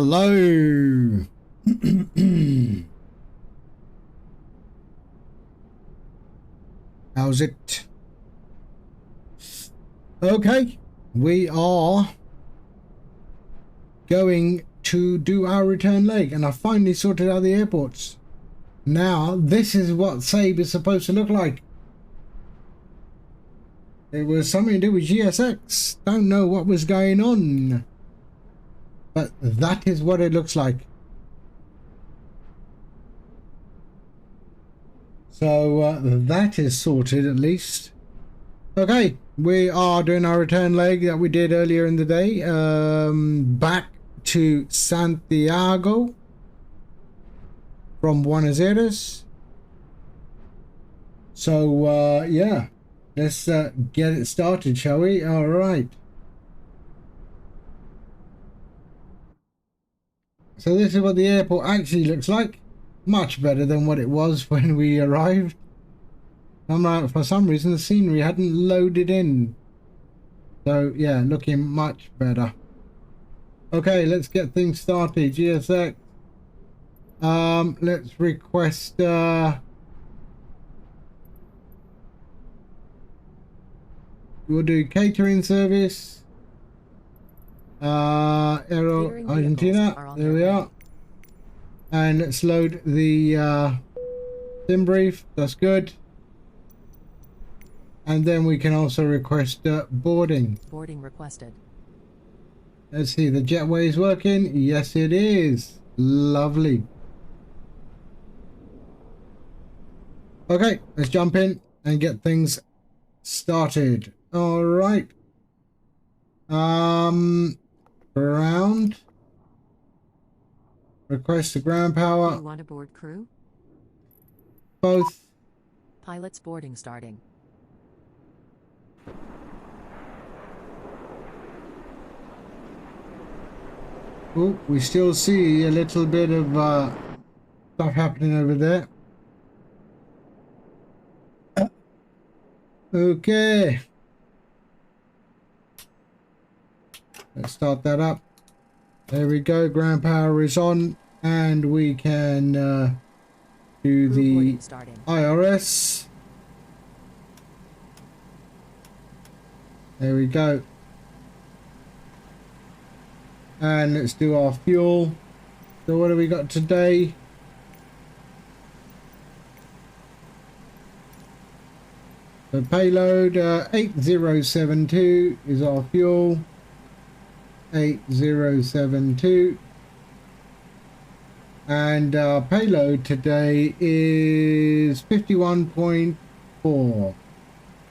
Hello. How's it? Okay, we are going to do our return leg, and I finally sorted out the airports. Now, this is what SABE is supposed to look like. It was something to do with GSX. Don't know what was going on, but that is what it looks like. So that is sorted at least. Okay, we are doing our return leg that we did earlier in the day. Back to Santiago from Buenos Aires. So yeah, let's get it started, shall we? All right. So this is what the airport actually looks like. Much better than what it was when we arrived. I'm like, for some reason the scenery hadn't loaded in. So yeah, looking much better. Okay, let's get things started. GSX. Let's request we'll do catering service. Aerolíneas Argentina. There we are. And let's load the sim brief. That's good. And then we can also request boarding. Boarding requested. Let's see, the jetway is working. Yes, it is. Lovely. Okay, let's jump in and get things started. All right. Ground. Request the ground power. You want a board crew? Both. Pilot's boarding starting. Oh, we still see a little bit of stuff happening over there. Okay. Let's start that up. There we go. Ground power is on, and we can do the IRS. There we go. And let's do our fuel. So what have we got today? The payload 8072 is our fuel. 8072. And our payload today is 51.4.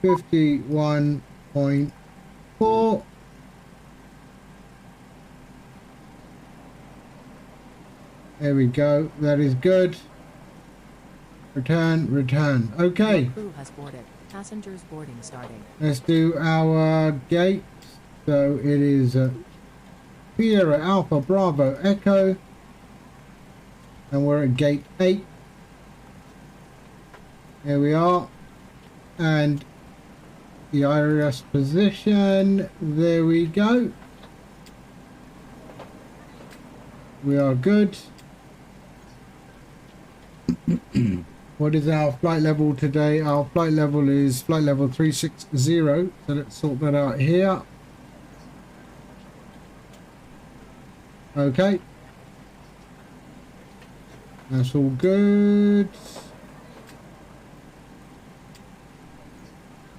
51.4. There we go. That is good. Return, return. Okay. Your crew has boarded. Passengers boarding starting. Let's do our gate. So it is Sierra Alpha Bravo Echo. And we're at gate 8. Here we are. And the IRS position. There we go. We are good. What is our flight level today? Our flight level is flight level 360. So let's sort that out here. Okay. That's all good.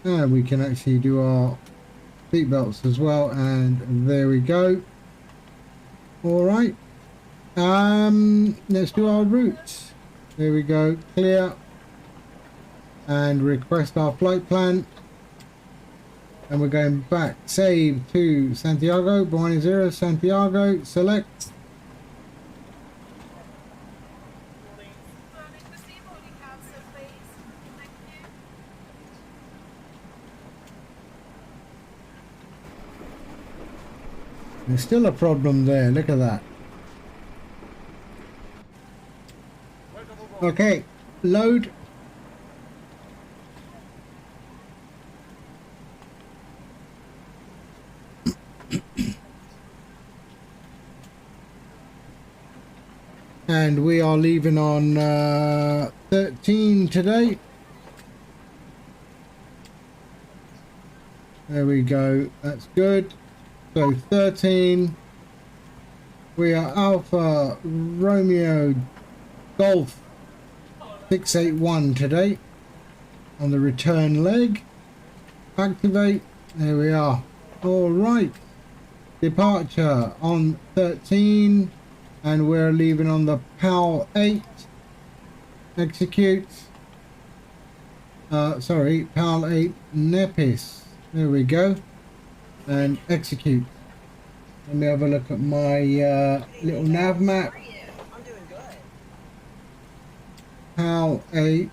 And we can actually do our seat belts as well. And there we go. All right. Let's do our routes. There we go, clear, and request our flight plan, and we're going back. Save to Santiago, Buenos Aires, Santiago, select. There's still a problem there, look at that. Okay, load. And we are leaving on 13 today. There we go, that's good. So 13, we are Alpha Romeo Golf 681 today on the return leg. Activate, there we are. All right, departure on 13 and we're leaving on the PAL 8. Execute, sorry, PAL 8 Nepis. There we go, and execute. Let me have a look at my little nav map. PAL 8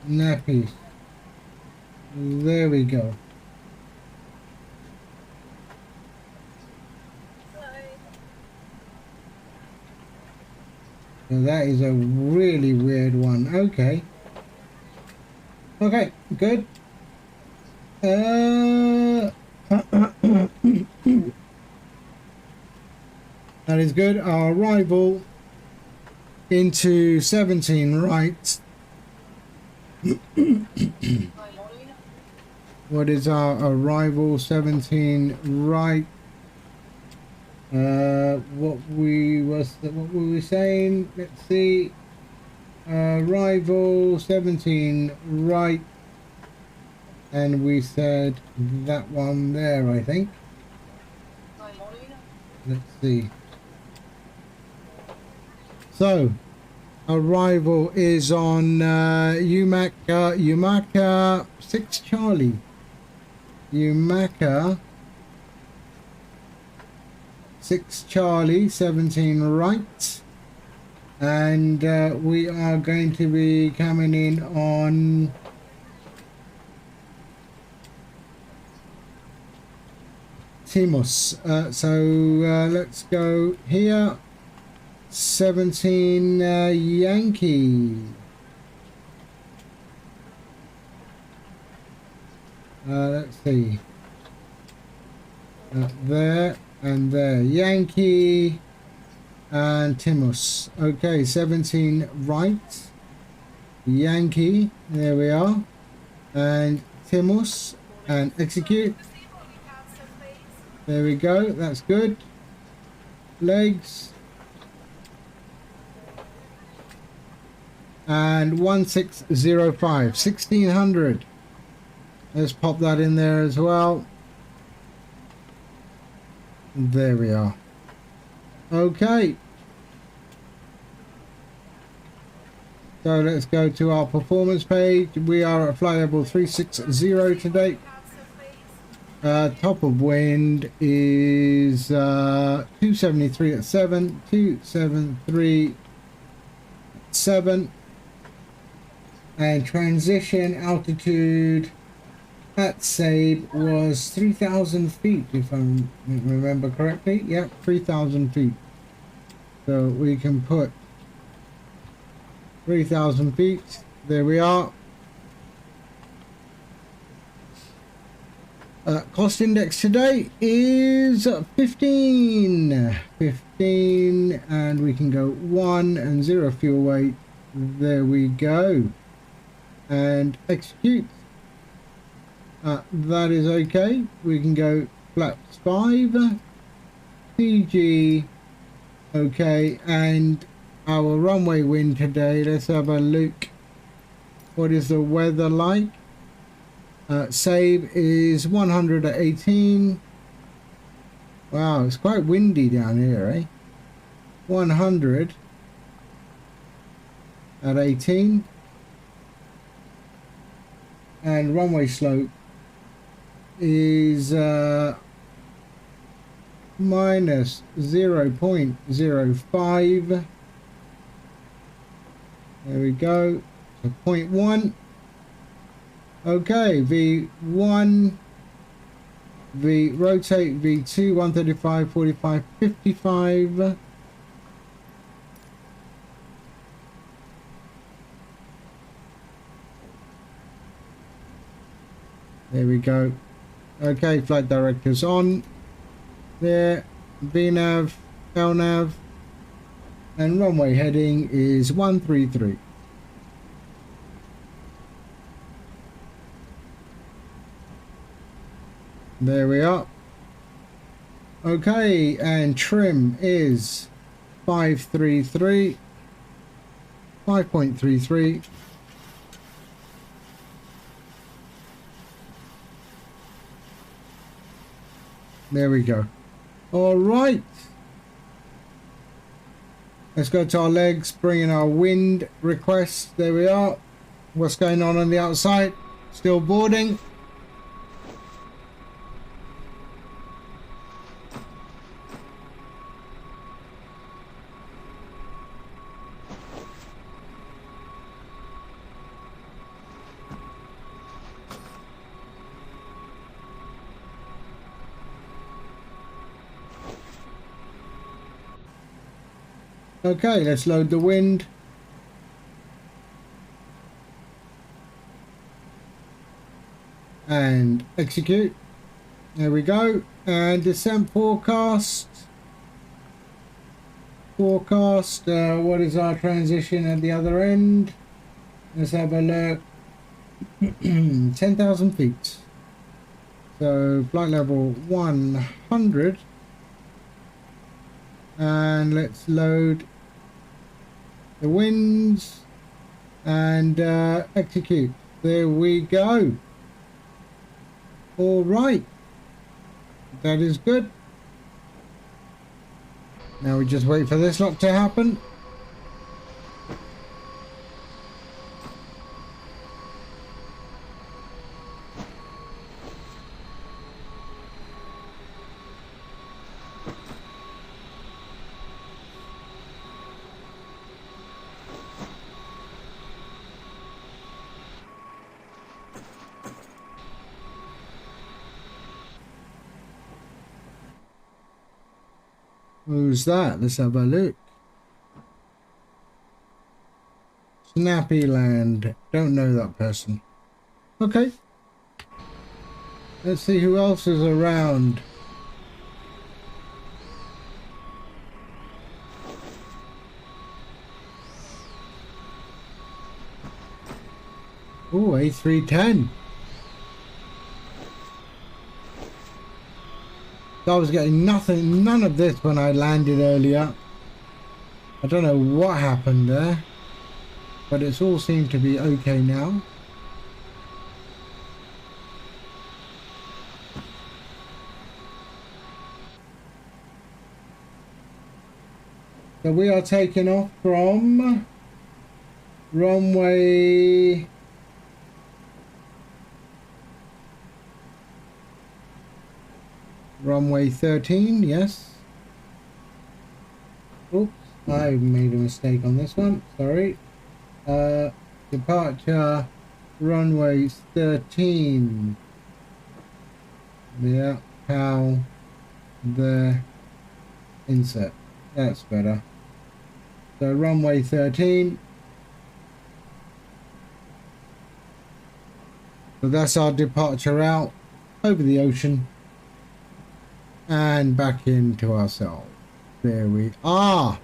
Nappies. There we go. So that is a really weird one. Okay. Okay, good. That is good. Our arrival into 17 right. What is our arrival? 17 right. What were we saying? Let's see. Arrival 17 right. And we said that one there, I think. Let's see. So, arrival is on Umaka 6 Charlie. Umaka 6 Charlie, 17 right. And we are going to be coming in on Timus. Let's go here. 17 Yankee. Let's see. There and there. Yankee and Timus. Okay, 17 right. Yankee. There we are. And Timus. And execute. There we go, that's good. Legs. And 1605, 1600. Let's pop that in there as well. There we are. Okay. So let's go to our performance page. We are at flight level 360 today. Top of wind is 273 at 7, 273 at 7, and transition altitude at SABE was 3,000 feet, if I remember correctly. Yep, 3,000 feet. So we can put 3,000 feet. There we are. Cost index today is 15, and we can go 1 and 0 fuel weight. There we go, and execute. That is okay. We can go flaps 5, CG, okay, and our runway wind today. Let's have a look. What is the weather like? SABE is 100 at 18. Wow, it's quite windy down here, eh? 100 at 18. And runway slope is minus 0.05. There we go. So 0.1. Okay, V1, V rotate, V2, 135, 45, 55. There we go. Okay, flight directors on. There, VNAV, LNAV, And runway heading is 133. There we are. Okay, and trim is 533, 5.33. There we go. All right. Let's go to our legs, bring in our wind request. There we are. What's going on the outside? Still boarding. Okay, let's load the wind. And execute. There we go. And descent forecast. Forecast. What is our transition at the other end? Let's have a look. 10,000 feet. So flight level 100. And let's load the winds and execute. There we go. All right, that is good. Now we just wait for this lot to happen. Who's that? Let's have a look. Snappy Land. Don't know that person. Okay. Let's see who else is around. Oh, A310. I was getting none of this when I landed earlier. I don't know what happened there, but it's all seemed to be okay now. So we are taking off from runway Runway 13, yes. Oops, I made a mistake on this one, sorry. Departure runway 13. Yeah, how the insert. That's better. So runway 13. So that's our departure route over the ocean. And back into ourselves. There we are.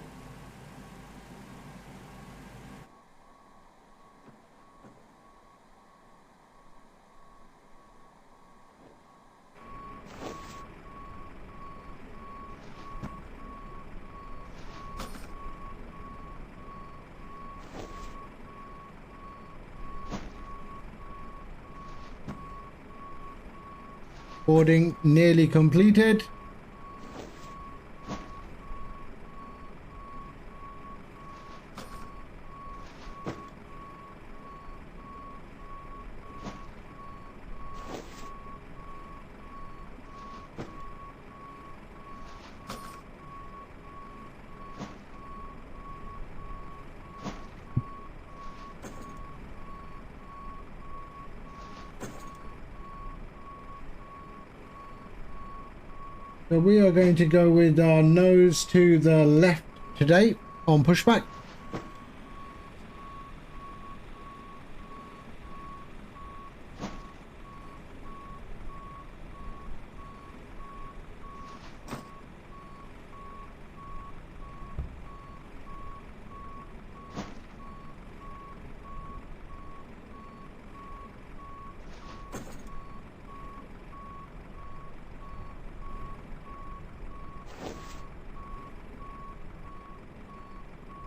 Boarding nearly completed. So we are going to go with our nose to the left today on pushback.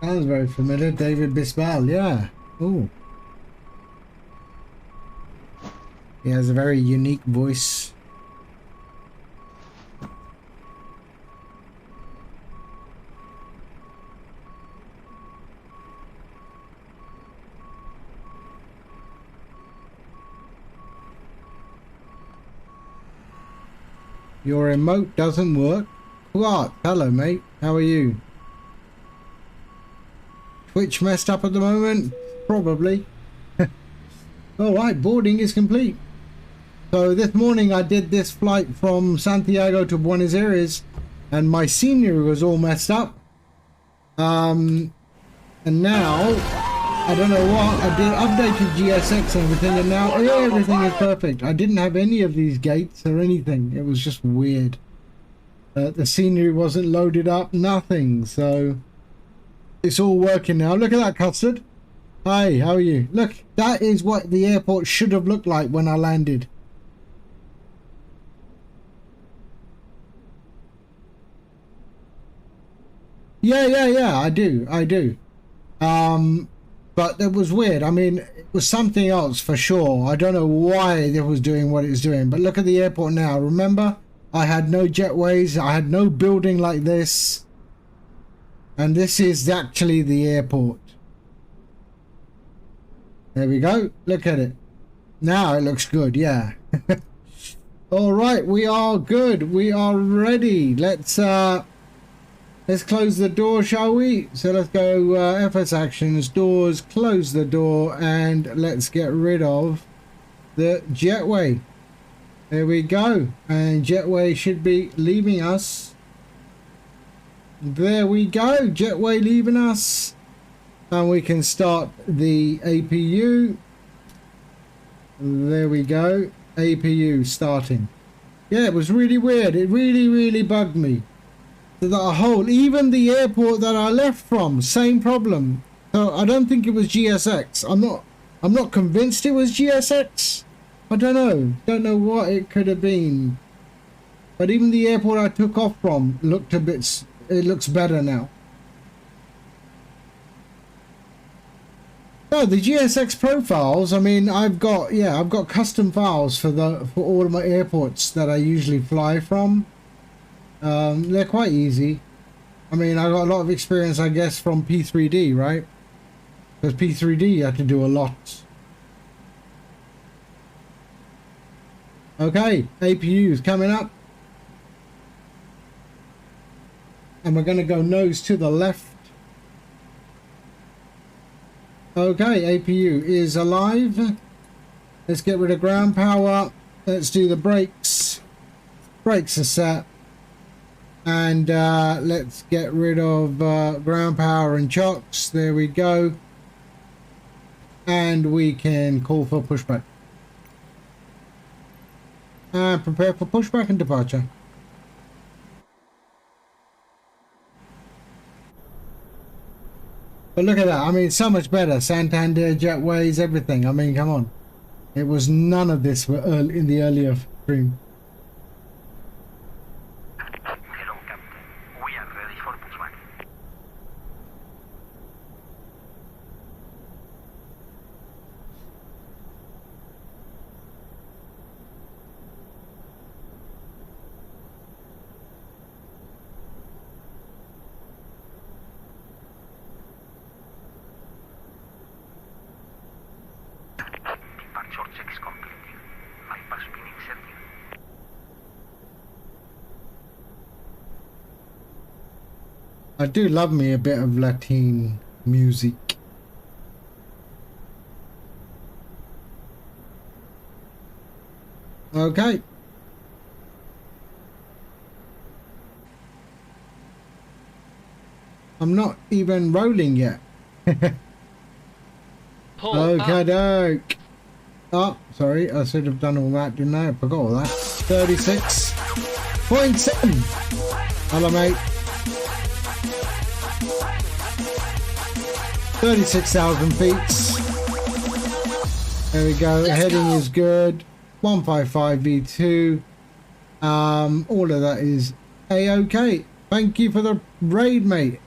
Sounds very familiar. David Bisbal, yeah. Ooh. He has a very unique voice. Your remote doesn't work. What? Hello, mate. How are you? Twitch messed up at the moment? Probably. Alright, boarding is complete. So this morning I did this flight from Santiago to Buenos Aires and my scenery was all messed up. And now, I don't know what, I did updated GSX and everything and now everything is perfect. I didn't have any of these gates or anything. It was just weird. The scenery wasn't loaded up, nothing. So it's all working now. Look at that, Custard. Hi, how are you? Look, that is what the airport should have looked like when I landed. Yeah, I do. But it was weird. I mean, it was something else for sure. I don't know why it was doing what it was doing. But look at the airport now. Remember, I had no jetways. I had no building like this. And this is actually the airport. There we go. Look at it. Now it looks good. Yeah. All right. We are good. We are ready. Let's close the door, shall we? So let's go FS actions, doors, close the door, and let's get rid of the jetway. There we go. And jetway should be leaving us. There we go. Jetway leaving us. And we can start the APU. There we go. APU starting. Yeah, it was really weird. It really bugged me. The whole, even the airport that I left from, same problem. So I don't think it was GSX. I'm not convinced it was GSX. I don't know what it could have been. But even the airport I took off from looked a bit, it looks better now. No, the GSX profiles, I mean, I've got custom files for all of my airports that I usually fly from. They're quite easy. I mean, I got a lot of experience, I guess, from P3D, right? Because P3D you have to do a lot. Okay, APU is coming up. And we're going to go nose to the left. Okay, APU is alive. Let's get rid of ground power. Let's do the brakes. Brakes are set. And let's get rid of ground power and chocks. There we go. And we can call for pushback. And prepare for pushback and departure. But look at that. I mean, so much better. Santander, jetways, everything. I mean, come on. It was none of this in the earlier stream. I do love me a bit of Latin music. Okay. I'm not even rolling yet. Okay, doke. Oh, sorry, I should have done all that, didn't I? I forgot all that. 36.7. Hello, mate. 36,000 feet. There we go. Heading is good. 155 V2. All of that is a-okay. Thank you for the raid, mate.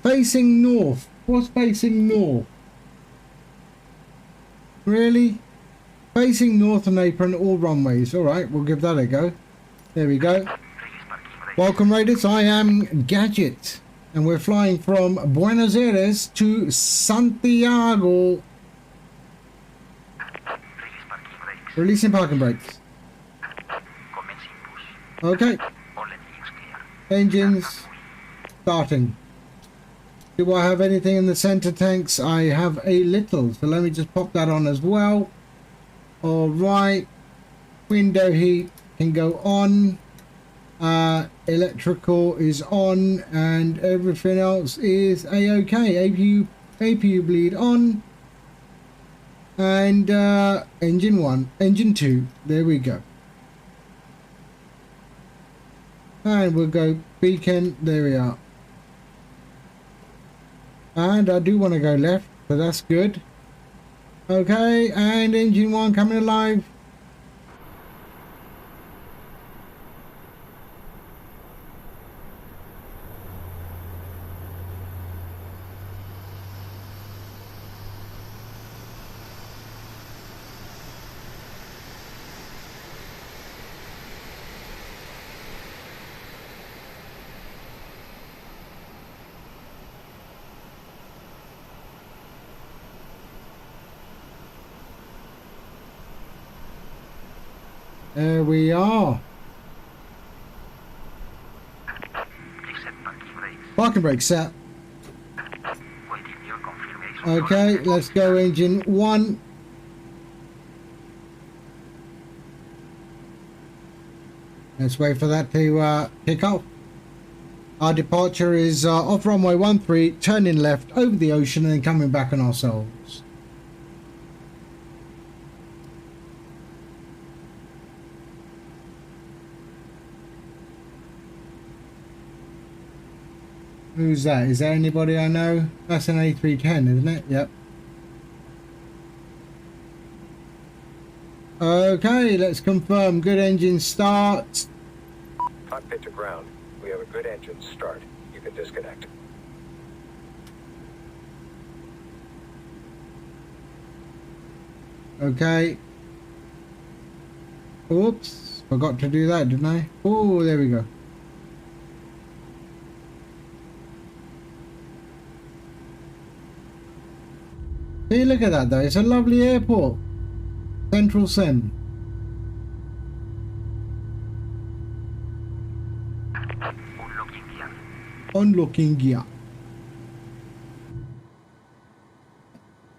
Facing north. What's facing north? Really? Facing north and apron all runways. Alright, we'll give that a go. There we go. Welcome Raiders, I am Gadget. And we're flying from Buenos Aires to Santiago. Releasing parking brakes. Okay. Engines starting. Do I have anything in the center tanks? I have a little, so let me just pop that on as well. All right, window heat can go on. Electrical is on, and everything else is a-okay. APU bleed on, and engine 1, engine 2. There we go. And we'll go beacon. There we are. And I do want to go left, but that's good. Okay, and engine 1 coming alive. There we are. Parking brake set. Okay, let's go engine 1. Let's wait for that to kick off. Our departure is off runway 13, turning left over the ocean and then coming back on ourselves. Who's that? Is there anybody I know? That's an A310, isn't it? Yep. Okay, let's confirm. Good engine start. Cockpit to ground. We have a good engine start. You can disconnect. Okay. Oops. Forgot to do that, didn't I? Oh, there we go. See, look at that though. It's a lovely airport. Central Sim. Unlocking gear.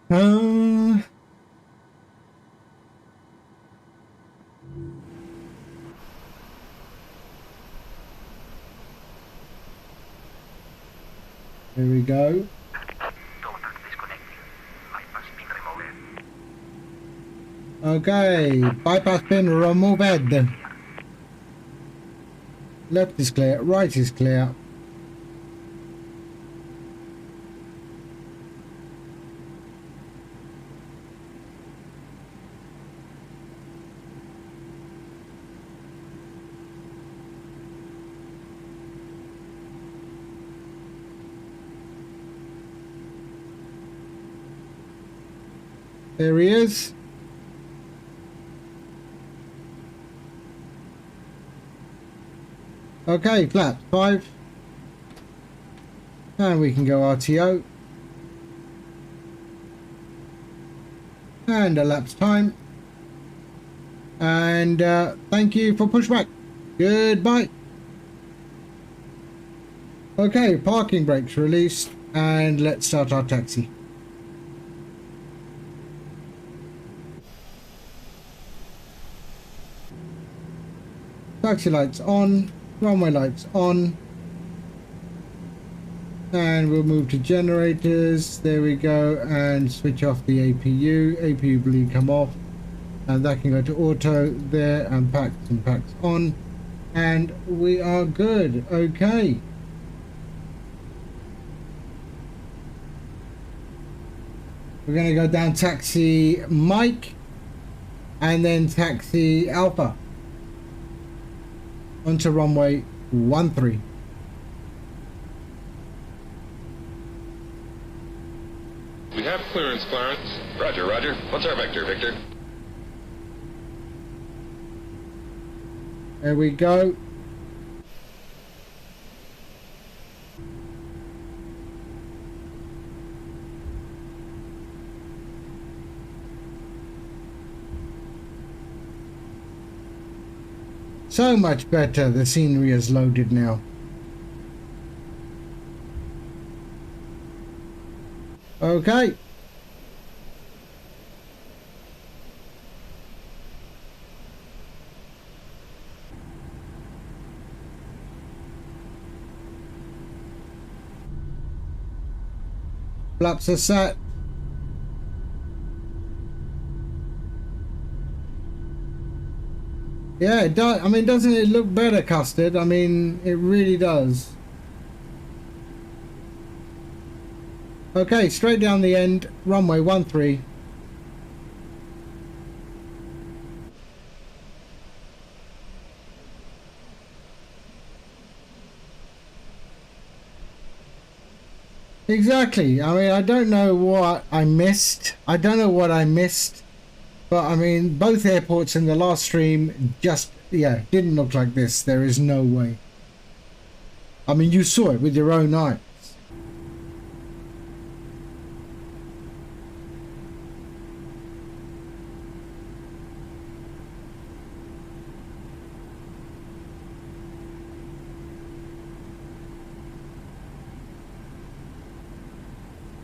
There we go. Okay, bypass pin removed. Left is clear, right is clear. There he is. Okay, flaps 5. And we can go RTO. And elapsed time. And thank you for pushback. Goodbye. Okay, parking brakes released. And let's start our taxi. Taxi lights on. Runway lights on, and we'll move to generators. There we go, and switch off the APU bleed come off, and that can go to auto there, and packs on, and we are good. Okay, we're going to go down taxi Mike and then taxi Alpha onto runway 13. clearance, Clarence. Roger, roger. What's our vector, Victor? There we go. So much better. The scenery is loaded now. Okay. Flaps are set. Yeah, it does. I mean, doesn't it look better, Custard? I mean, it really does. Okay, straight down the end, runway 13. Exactly. I mean, I don't know what I missed. I don't know what I missed. But I mean, both airports in the last stream just, yeah, didn't look like this. There is no way. I mean, you saw it with your own eyes.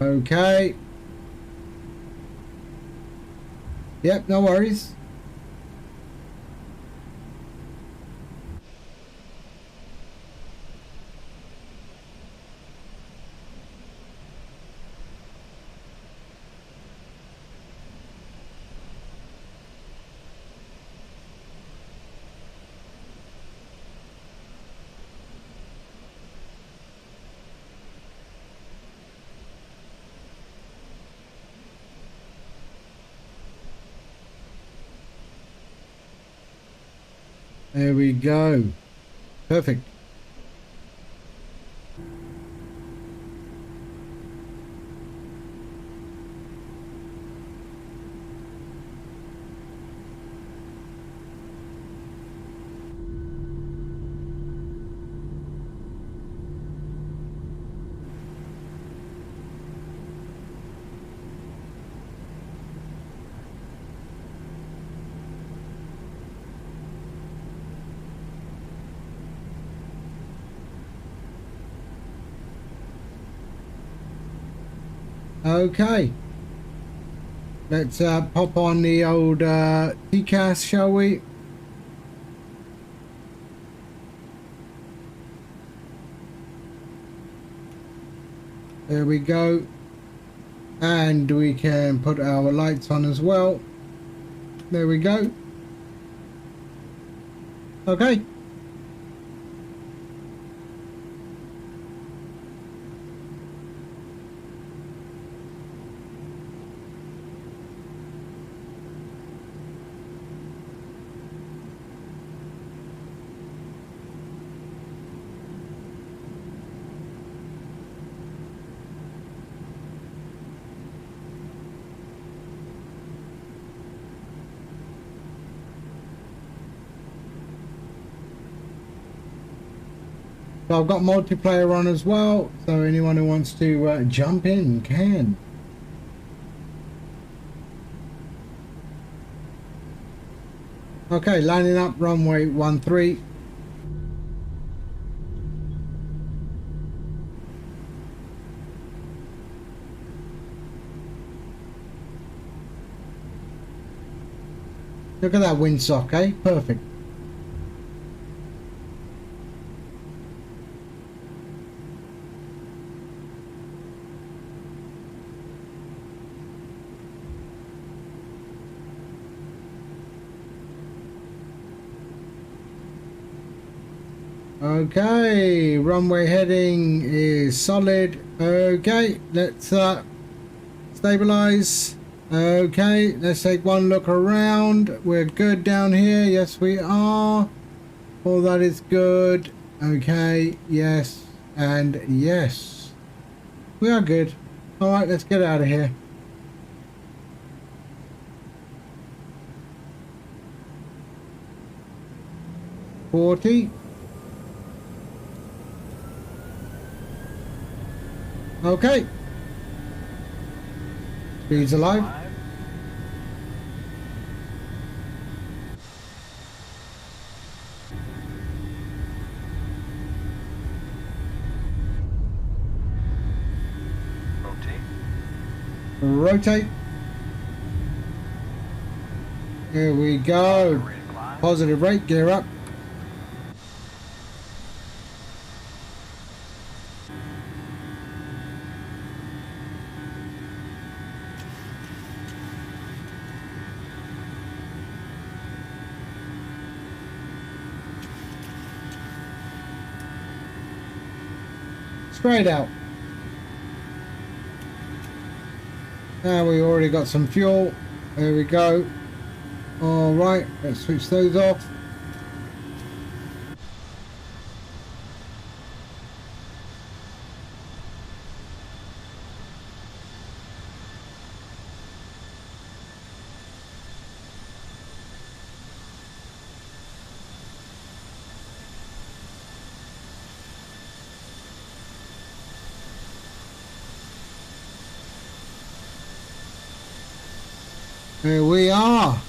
Okay. Yep, no worries. There we go. Perfect. Okay, let's pop on the old TCAS, shall we? There we go, and we can put our lights on as well. There we go. Okay. So I've got multiplayer on as well, so anyone who wants to jump in can. Okay, lining up runway 13. Look at that windsock, eh? Perfect. Okay, runway heading is solid. Okay, let's stabilize. Okay, let's take one look around. We're good down here. Yes, we are. All that is good. Okay, yes, and yes. We are good. Alright, let's get out of here. 40. Okay. Speed's alive. Rotate. Here we go. Positive rate, gear up. Straight out. Now we already got some fuel. There we go. All right, let's switch those off. Here we are.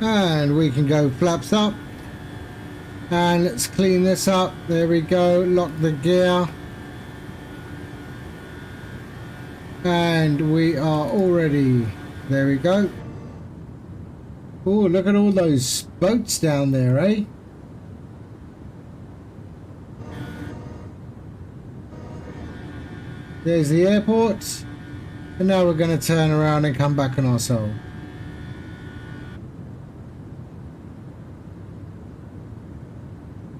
And we can go flaps up. And let's clean this up. There we go. Lock the gear. And we are already... There we go. Oh, look at all those boats down there, eh? There's the airport, and now we're going to turn around and come back on ourselves.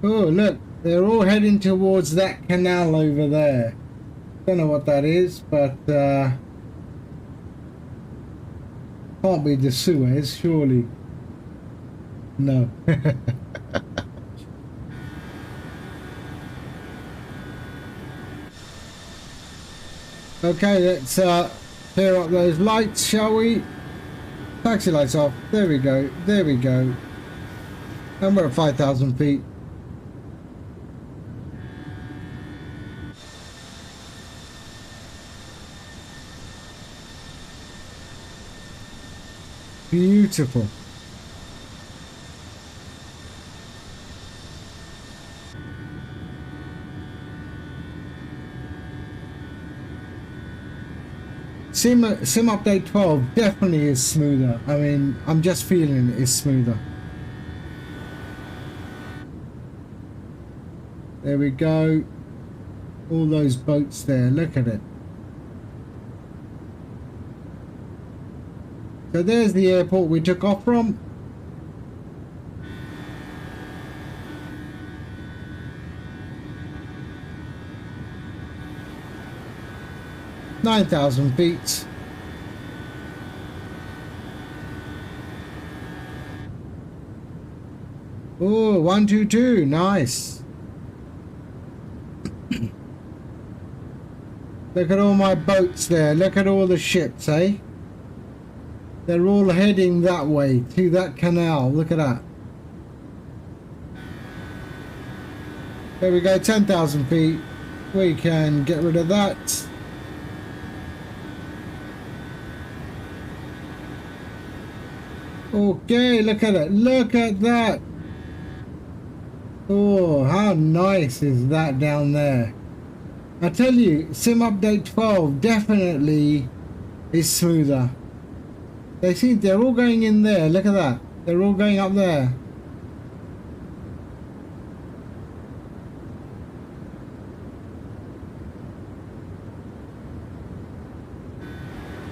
Oh, look, they're all heading towards that canal over there. Don't know what that is, but can't be the Suez, surely. No. Okay, let's clear up those lights, shall we? Taxi lights off. There we go. There we go. And we're at 5,000 feet. Beautiful. Sim update 12 definitely is smoother. I mean, I'm just feeling it is smoother. There we go. All those boats there. Look at it. So there's the airport we took off from. (9,000 feet). Oh, 122, nice. Look at all my boats there. Look at all the ships, eh? They're all heading that way to that canal. Look at that. There we go, 10,000 feet. We can get rid of that. Okay, look at it. Look at that. Oh, how nice is that down there? I tell you, Sim Update 12 definitely is smoother. They're all going in there. Look at that. They're all going up there.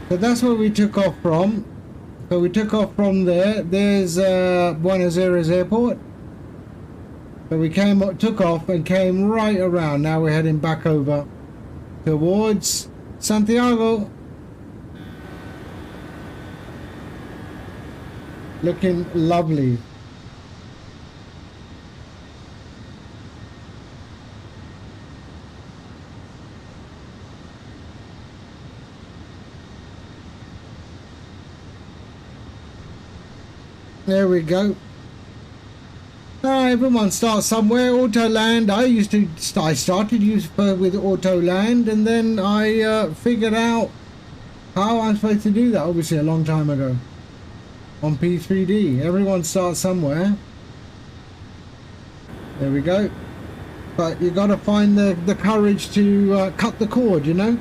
So that's where we took off from. So we took off from there. There's Buenos Aires airport. So we took off and came right around. Now we're heading back over towards Santiago. Looking lovely. There we go. Everyone starts somewhere. Auto land. I started with auto land, and then I figured out how I'm supposed to do that. Obviously, a long time ago on P3D. Everyone starts somewhere. There we go. But you got to find the courage to cut the cord, you know.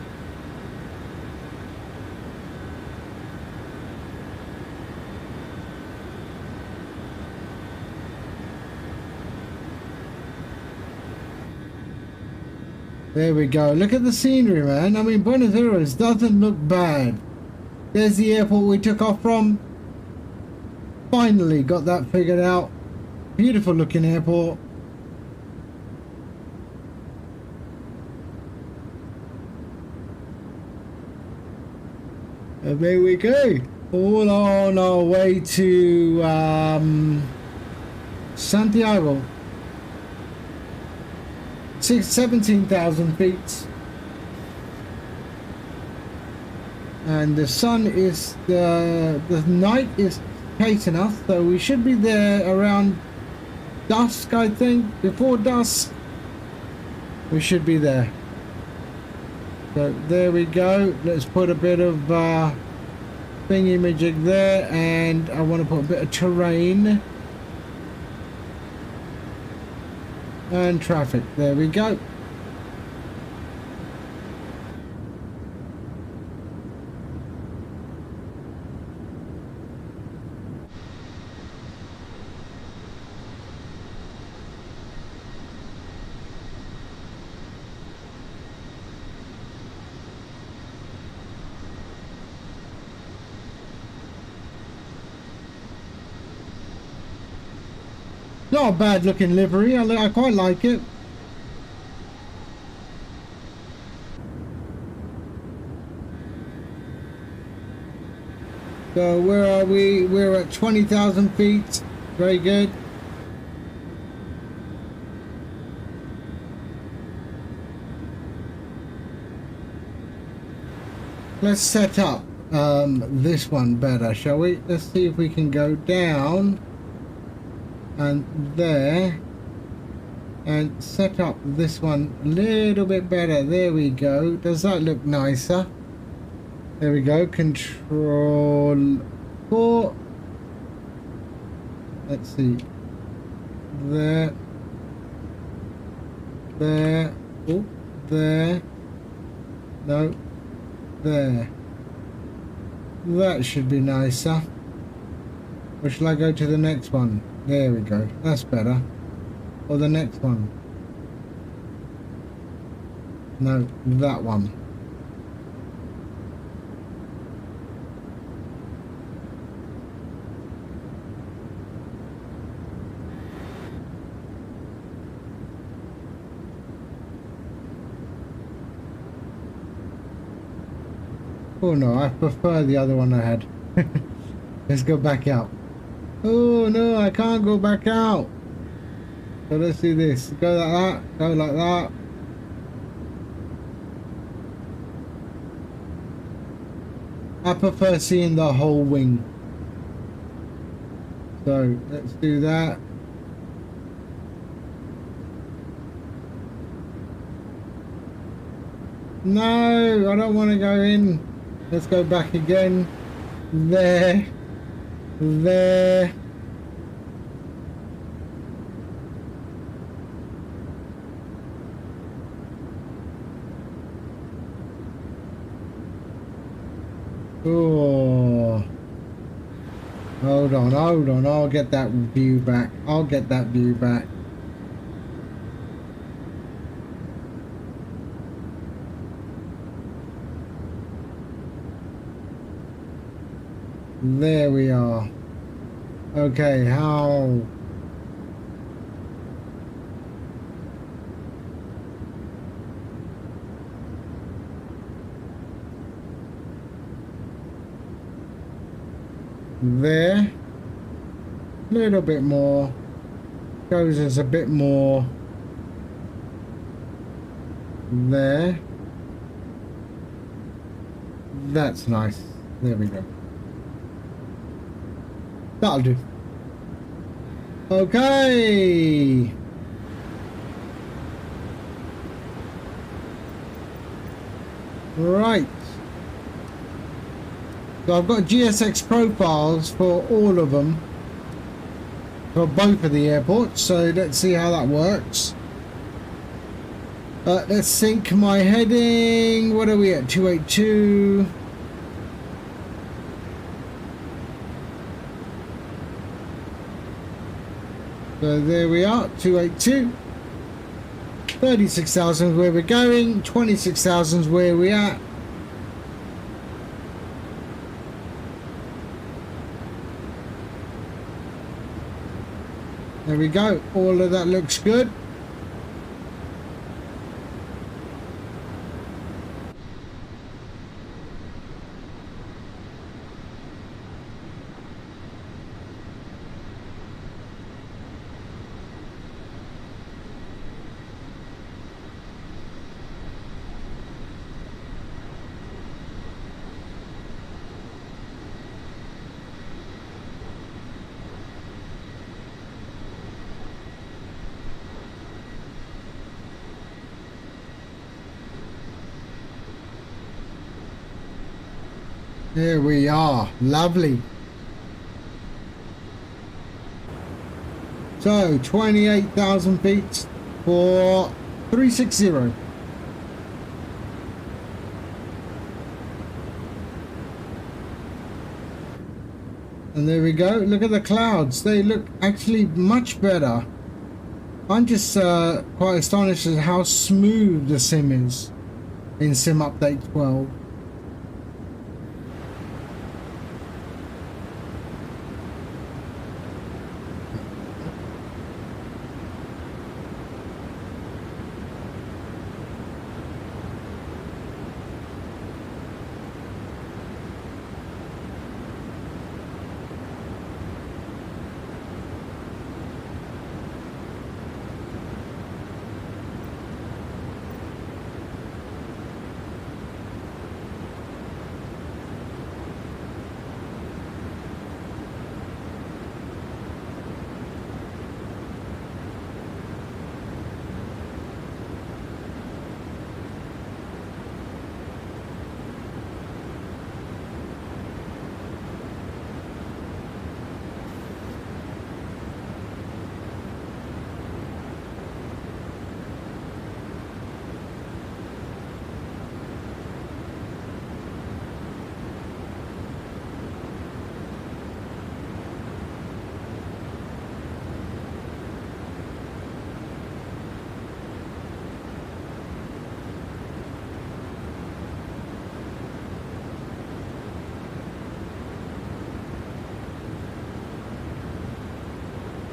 There we go. Look at the scenery, man. I mean, Buenos Aires doesn't look bad. There's the airport we took off from. Finally got that figured out. Beautiful looking airport. And there we go. All on our way to Santiago. 17,000 feet, and the sun is the night is chasing us, so we should be there around dusk. I think before dusk we should be there. So there we go. Let's put a bit of thingy magic there, and I want to put a bit of terrain and traffic. There we go. Not a bad looking livery. I quite like it. So where are we? We're at 20,000 feet. Very good. Let's set up this one better, shall we? Let's see if we can go down and there and set up this one a little bit better. There we go. Does that look nicer? There we go. Control 4. Let's see. There. There. Oh, there. No. There. That should be nicer. Or shall I go to the next one? There we go. That's better. Or the next one. No, that one. Oh no, I prefer the other one I had. Let's go back out. Oh no, I can't go back out. So let's do this. Go like that. Go like that. I prefer seeing the whole wing. So let's do that. No, I don't want to go in. Let's go back again. There. There. Oh. Hold on, hold on. I'll get that view back. I'll get that view back. There we are. Okay, how? There. A little bit more. Goes as a bit more. There. That's nice. There we go. That'll do. Okay. Right. So I've got GSX profiles for all of them, for both of the airports. So let's see how that works. Let's sync my heading. What are we at? 282. So there we are, 282. 36,000 is where we're going. 26,000 is where we're at. There we go. All of that looks good. There we are. Lovely. So 28,000 feet for 360. And there we go. Look at the clouds. They look actually much better. I'm just quite astonished at how smooth the sim is in Sim Update 12.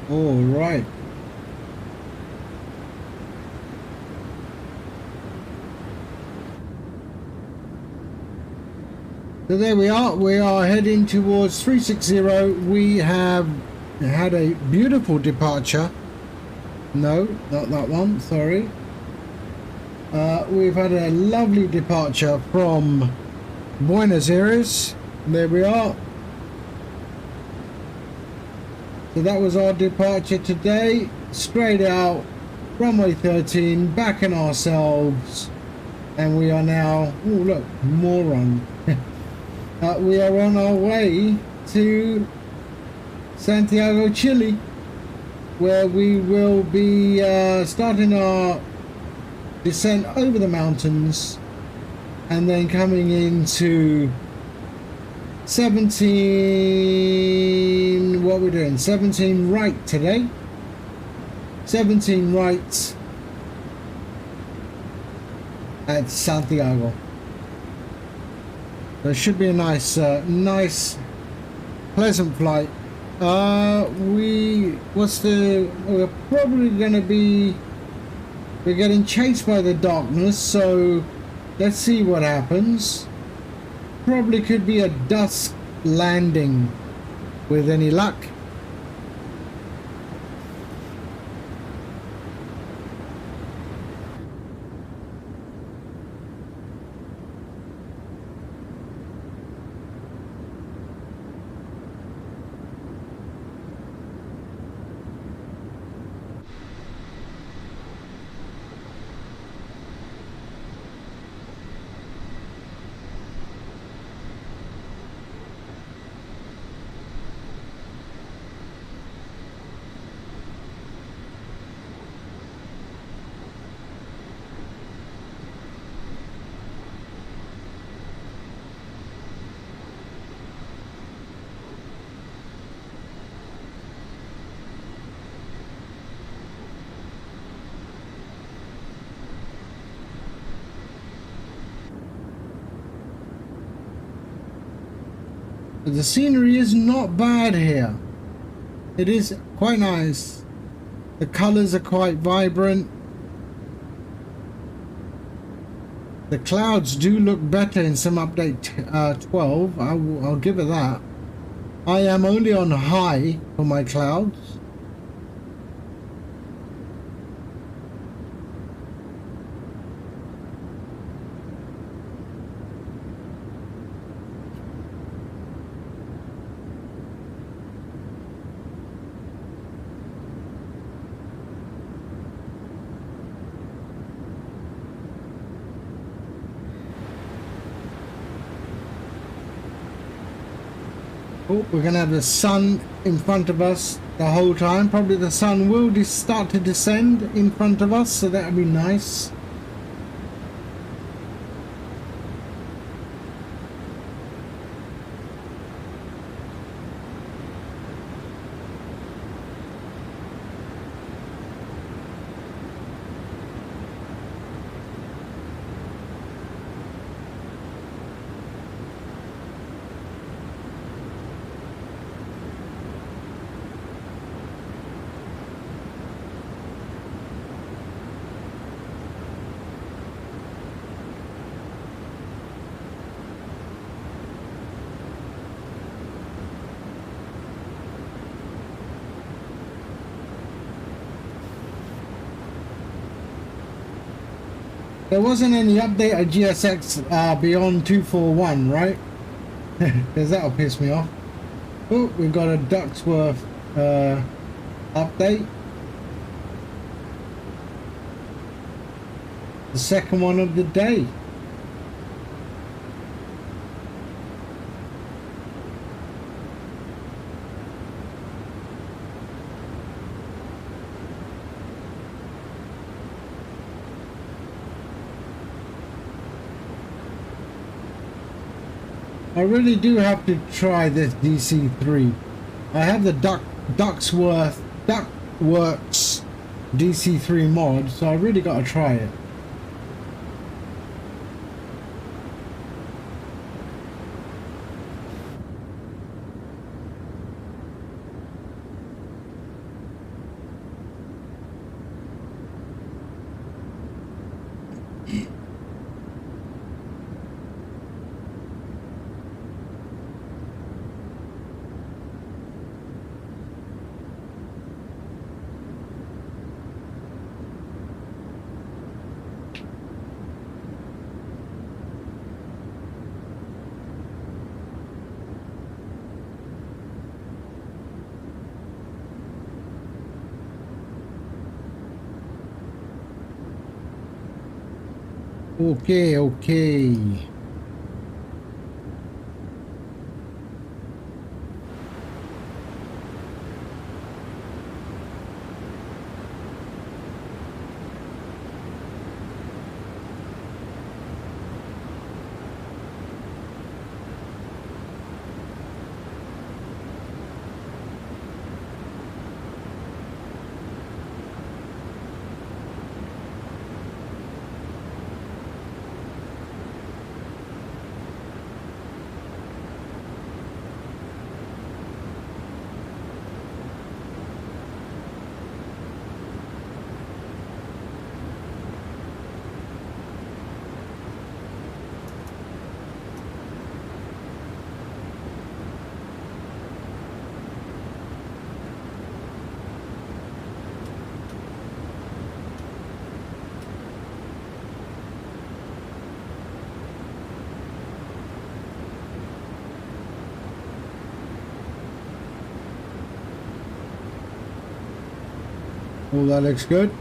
All right. So there we are. We are heading towards 360. We have had a beautiful departure. No, not that one. Sorry. We've had a lovely departure from Buenos Aires. There we are. So that was our departure today, straight out, runway 13, backing ourselves, and we are now, oh look, more run. We are on our way to Santiago, Chile, where we will be starting our descent over the mountains and then coming into 17, what we're doing, 17 right today, 17 right at Santiago. So it should be a nice pleasant flight. We're probably going to be, we're getting chased by the darkness, so let's see what happens. Probably could be a dusk landing with any luck. But the scenery is not bad here. It is quite nice. The colors are quite vibrant. The clouds do look better in some update 12. I'll give it that. I am only on high for my clouds. Oh, we're gonna have the sun in front of us the whole time. Probably the sun will start to descend in front of us, so that'll be nice. There wasn't any update of GSX beyond 241, right? Because that'll piss me off. Oh, we've got a Ducksworth update. The second one of the day. I really do have to try this DC3. I have the Ducksworks DC3 mod, so I really got to try it. Okay. Oh, that looks good.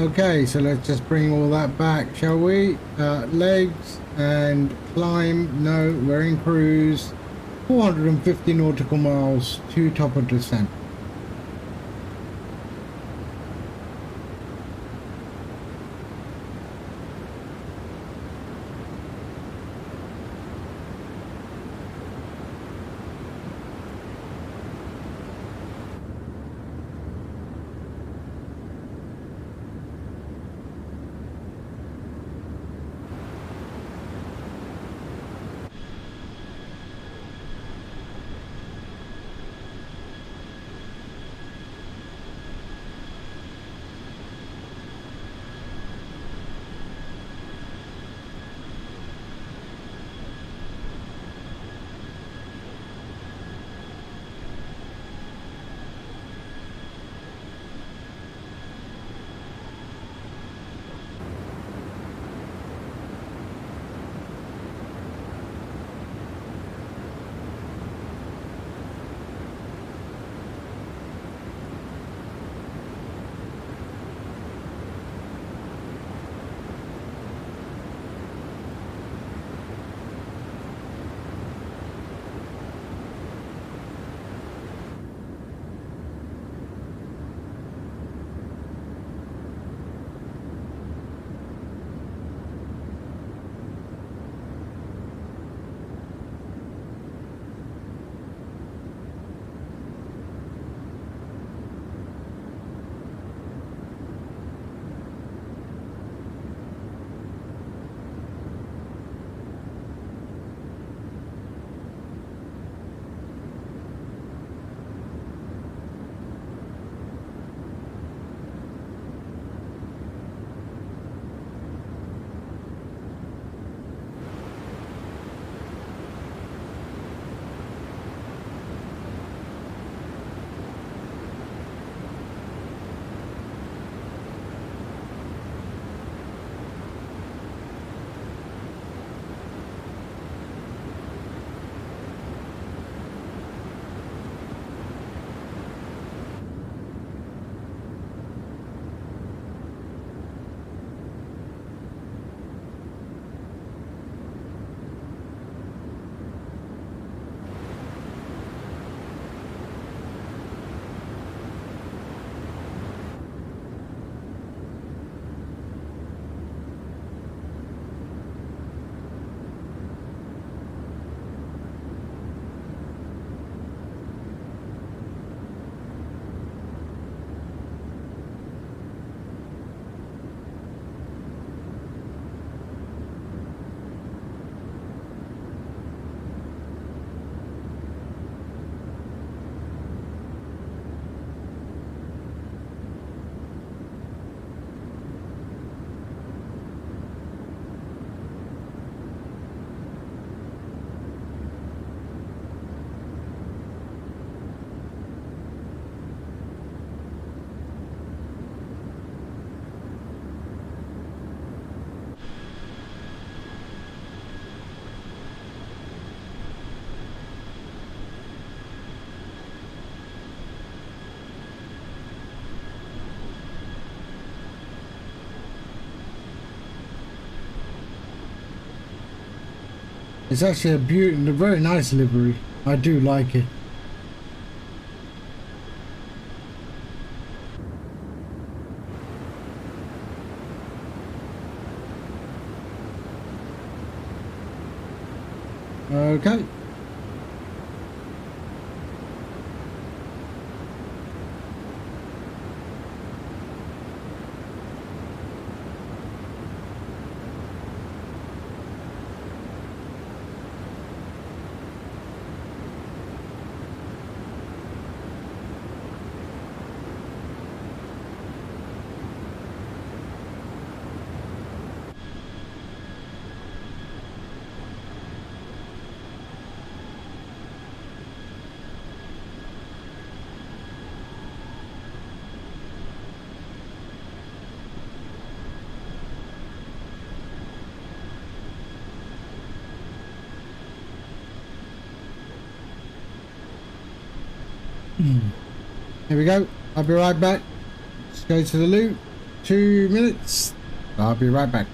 Okay, so let's just bring all that back, shall we? Legs and climb. No, we're in cruise. 450 nautical miles to top of descent. It's actually a very nice livery. I do like it. Okay. Here we go. I'll be right back. Let's go to the loop. 2 minutes. I'll be right back.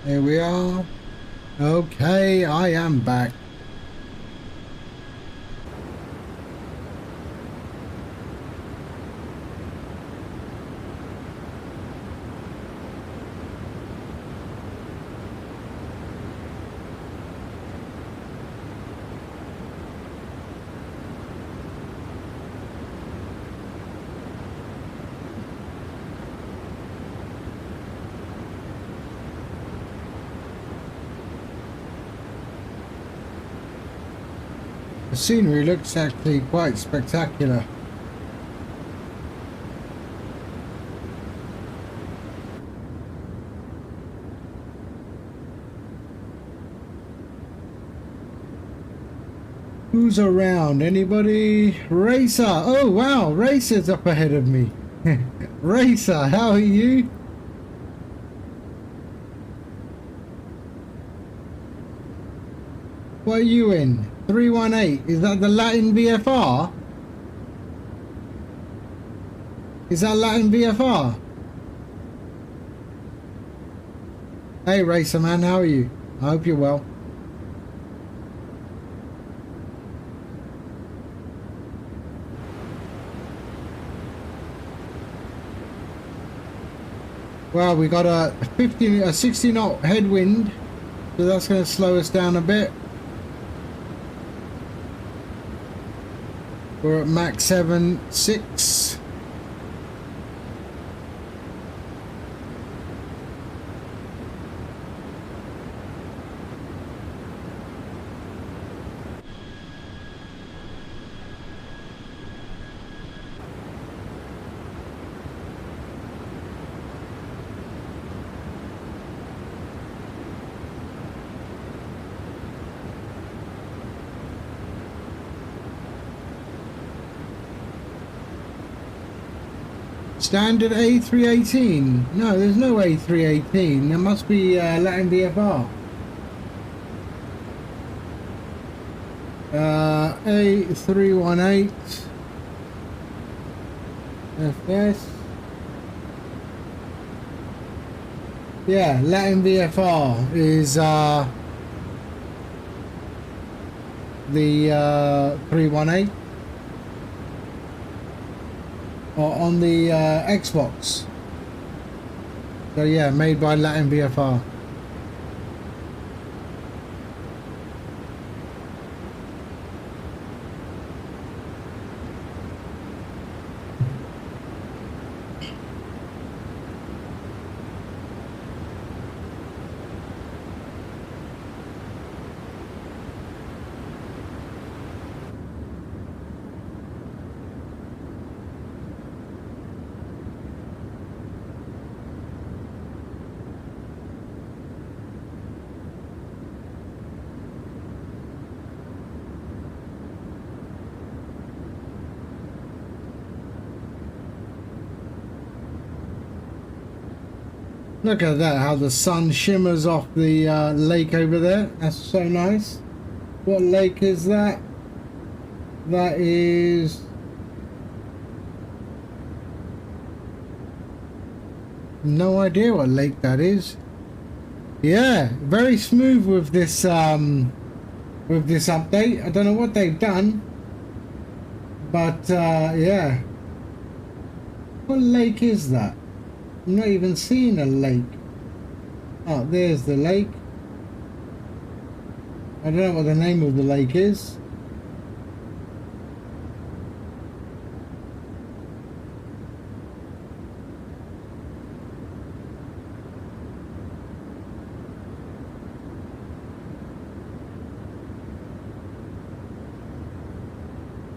Here we are. Okay, I am back. The scenery looks actually quite spectacular. Who's around? Anybody? Racer! Oh wow, Racer's up ahead of me. Racer, how are you? What are you in? 318. Is that the Latin VFR? Is that Latin VFR? Hey Racer man, how are you? I hope you're well. Well, we got a 60 knot headwind, so that's going to slow us down a bit. We're at Mach 7.6. Standard A318. No, there's no A318. There must be Latin VFR. A318 FS. Yeah, Latin VFR is the 318. Or on the Xbox. So yeah, made by Latin VFR. Look at that, how the sun shimmers off the lake over there. That's so nice. What lake is that? That is... no idea what lake that is. Yeah, very smooth with this update. I don't know what they've done. But yeah. What lake is that? I'm not even seeing a lake. Oh, there's the lake. I don't know what the name of the lake is.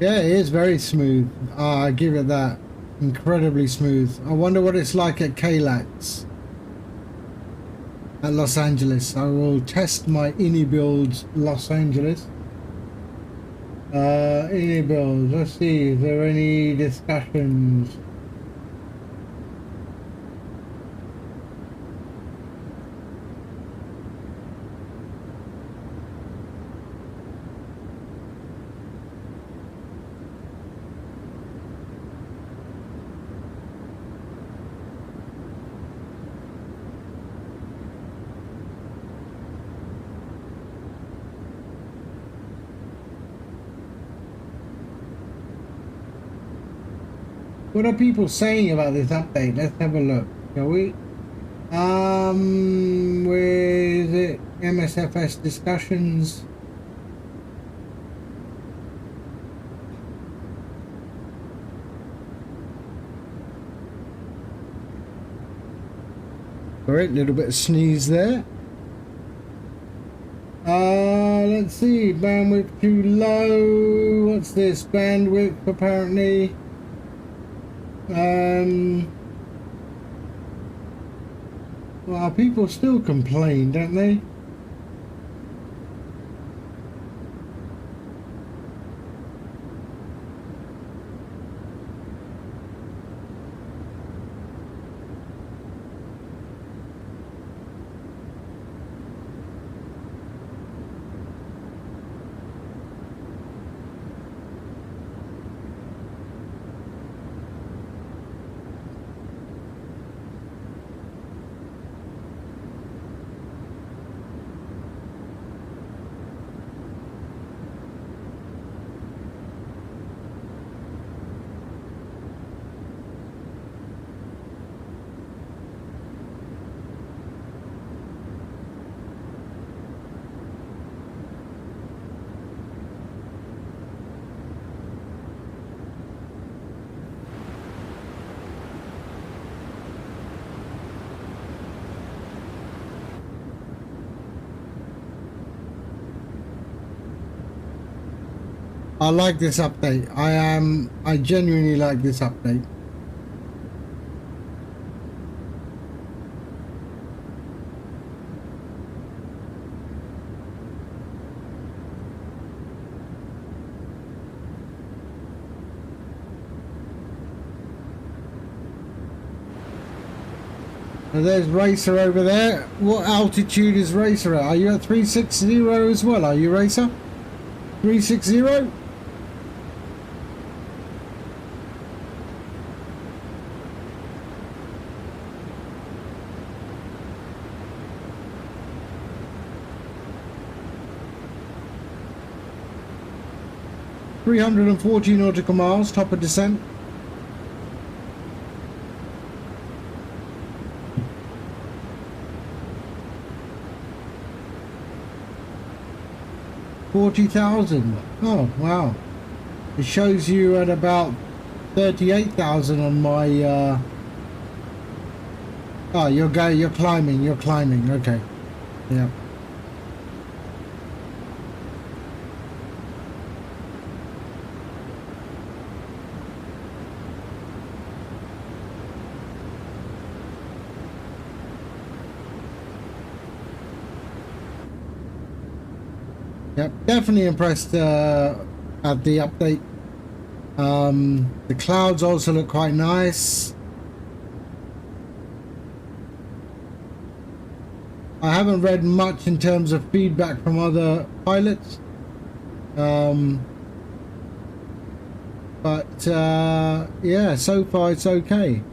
Yeah, it is very smooth. I give it that. Incredibly smooth. I wonder what it's like at KLAX at Los Angeles. I will test my ini-build Los Angeles. Ini-build. Let's see. Is there any discussions? What are people saying about this update? Let's have a look, shall we? Where is it? MSFS discussions. Alright, little bit of sneeze there. Let's see, bandwidth too low. What's this? Bandwidth apparently. Well, people still complain, don't they? I like this update. I genuinely like this update. And there's Racer over there. What altitude is Racer at? Are you at 360 as well? Are you, Racer? 360? ...340 nautical miles, top of descent. $40,000. Oh wow! It shows you at about 38,000 on my. Oh, you're climbing. You're climbing. Okay. Yeah. Yep, definitely impressed at the update. The clouds also look quite nice. I haven't read much in terms of feedback from other pilots, but yeah, so far it's okay.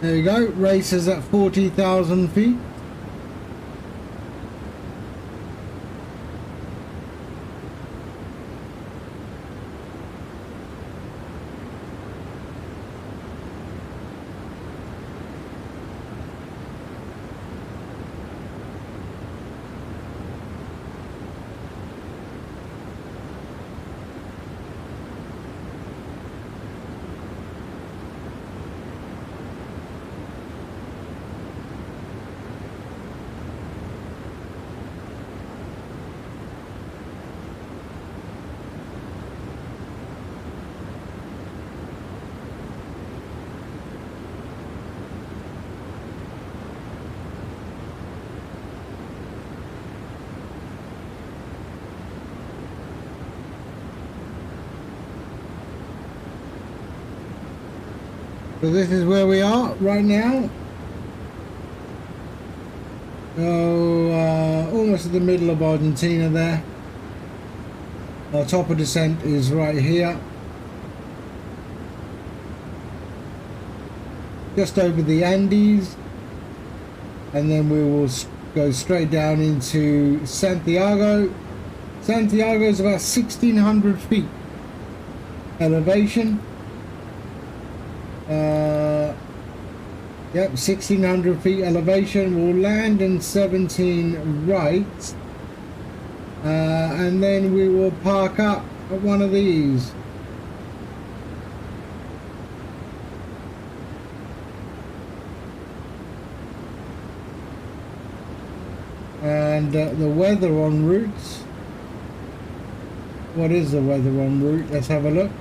There you go, Racer's at 40,000 feet. So this is where we are right now. So almost at the middle of Argentina there. Our top of descent is right here. Just over the Andes. And then we will go straight down into Santiago. Santiago is about 1,600 feet elevation. Yep, 1,600 feet elevation. We'll land in 17 right, and then we will park up at one of these. And the weather en route. What is the weather en route? Let's have a look.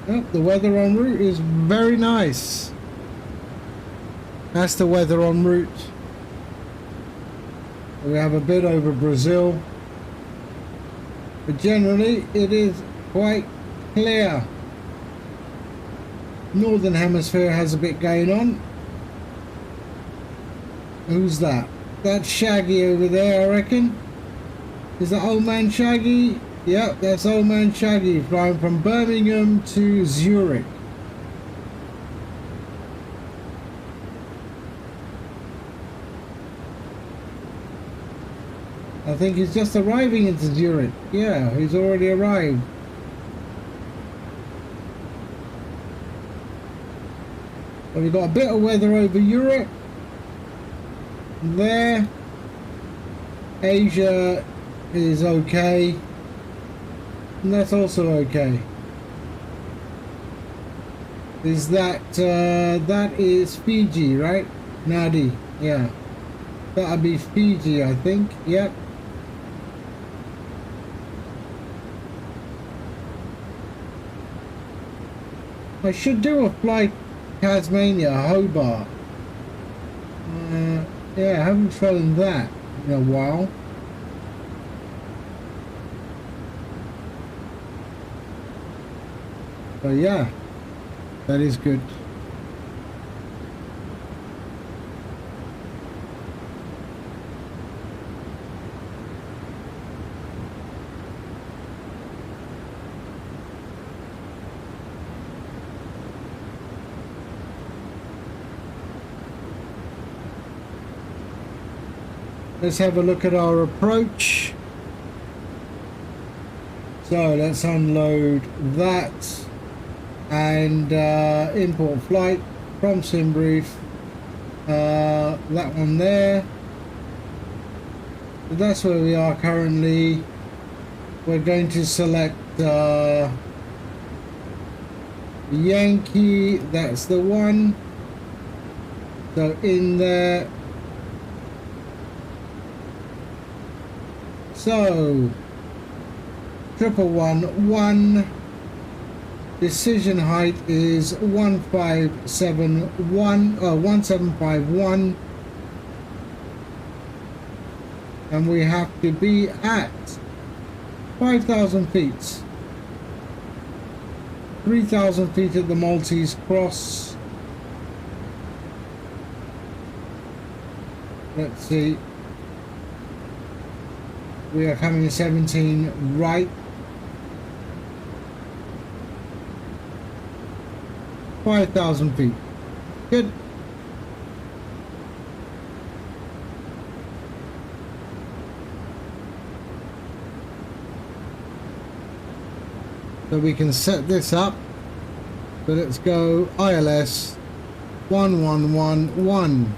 Oh, the weather en route is very nice. That's the weather en route. We have a bit over Brazil, but generally it is quite clear. Northern Hemisphere has a bit going on. Who's that? That's Shaggy over there, I reckon. Is that old man Shaggy? Yep, that's old man Shaggy flying from Birmingham to Zurich. I think he's just arriving into Zurich. Yeah, he's already arrived. But we've got a bit of weather over Europe. There. Asia is okay. And that's also okay. Is that that is Fiji, right? Nadi, yeah. That'd be Fiji, I think. Yep. I should do a flight Tasmania, Hobart. Yeah, I haven't flown that in a while. But yeah, that is good. Let's have a look at our approach. So let's unload that and import flight from SimBrief. That one there. So that's where we are currently. We're going to select Yankee. That's the one. So in there. So 1111, decision height is 1751, and we have to be at 5,000 feet, 3,000 feet at the Maltese Cross. Let's see. We are coming 17 right. 5,000 feet. Good. So we can set this up. So let's go ILS 1111.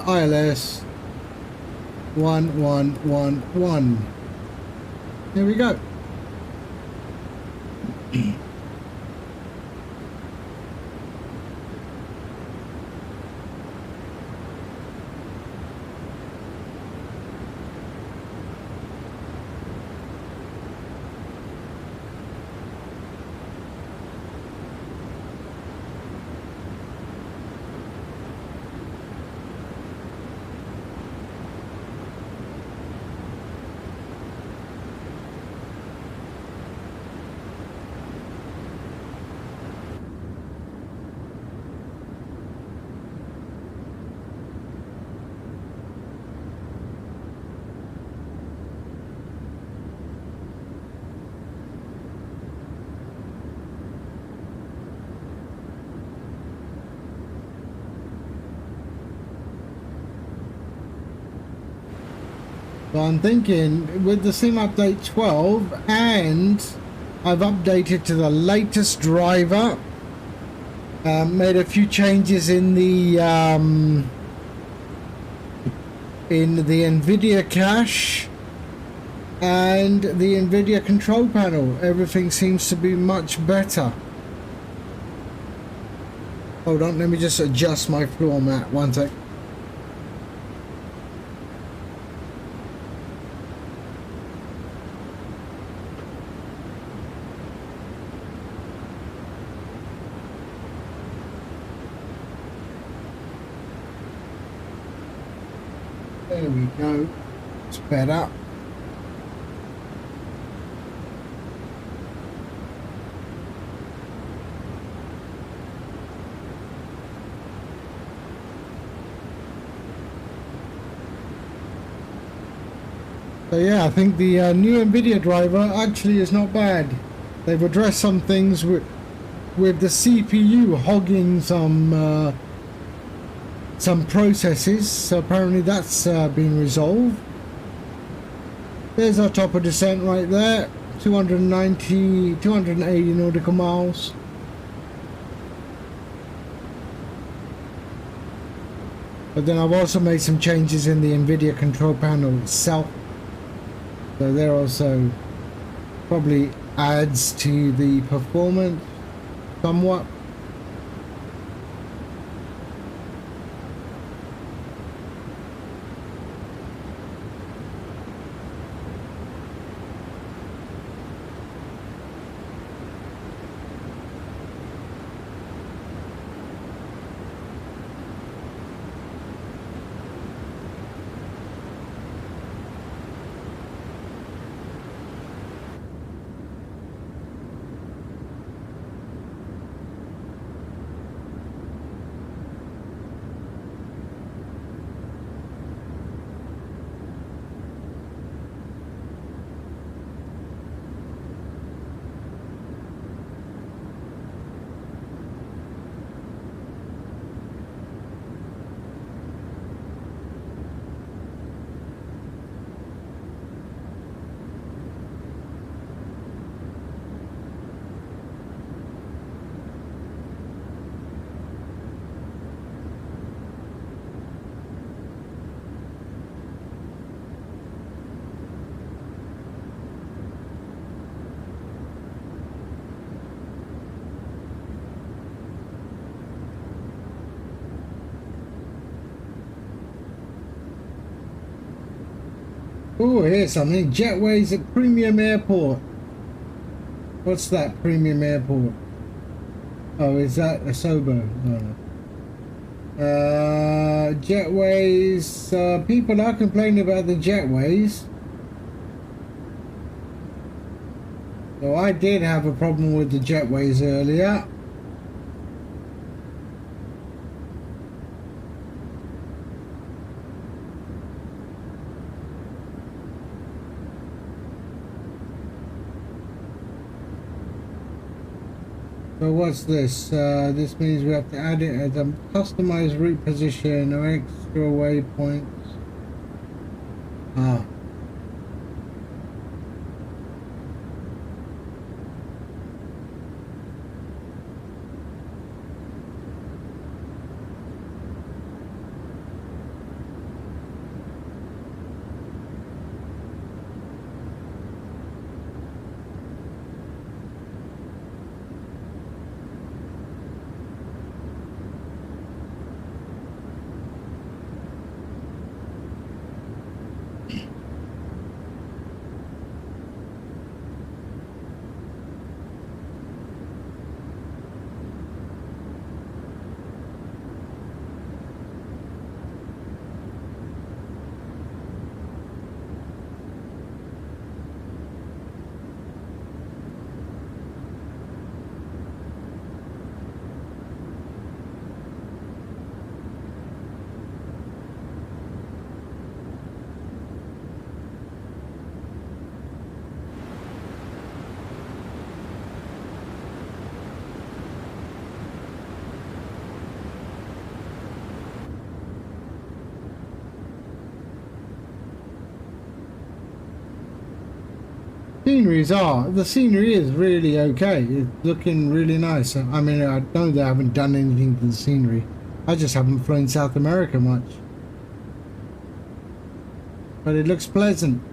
ILS 1111. Here we go. So I'm thinking with the sim update 12, and I've updated to the latest driver, made a few changes in the NVIDIA cache, and the NVIDIA control panel. Everything seems to be much better. Hold on, let me just adjust my floor mat. One sec. There we go. It's better. So yeah, I think the new NVIDIA driver actually is not bad. They've addressed some things with the CPU hogging some processes. So apparently that's been resolved. There's our top of descent right there. 280 nautical miles. But then I've also made some changes in the NVIDIA control panel itself. So there also probably adds to the performance somewhat. Oh, here's something. Jetways at Premium Airport. What's that, Premium Airport? Oh, is that a SOBO? No. Jetways. People are complaining about the jetways. So I did have a problem with the jetways earlier. So what's this? This means we have to add it as a customized route position or extra waypoints. Ah. The scenery is really okay. It's looking really nice. I mean, I know they haven't done anything to the scenery. I just haven't flown South America much. But it looks pleasant.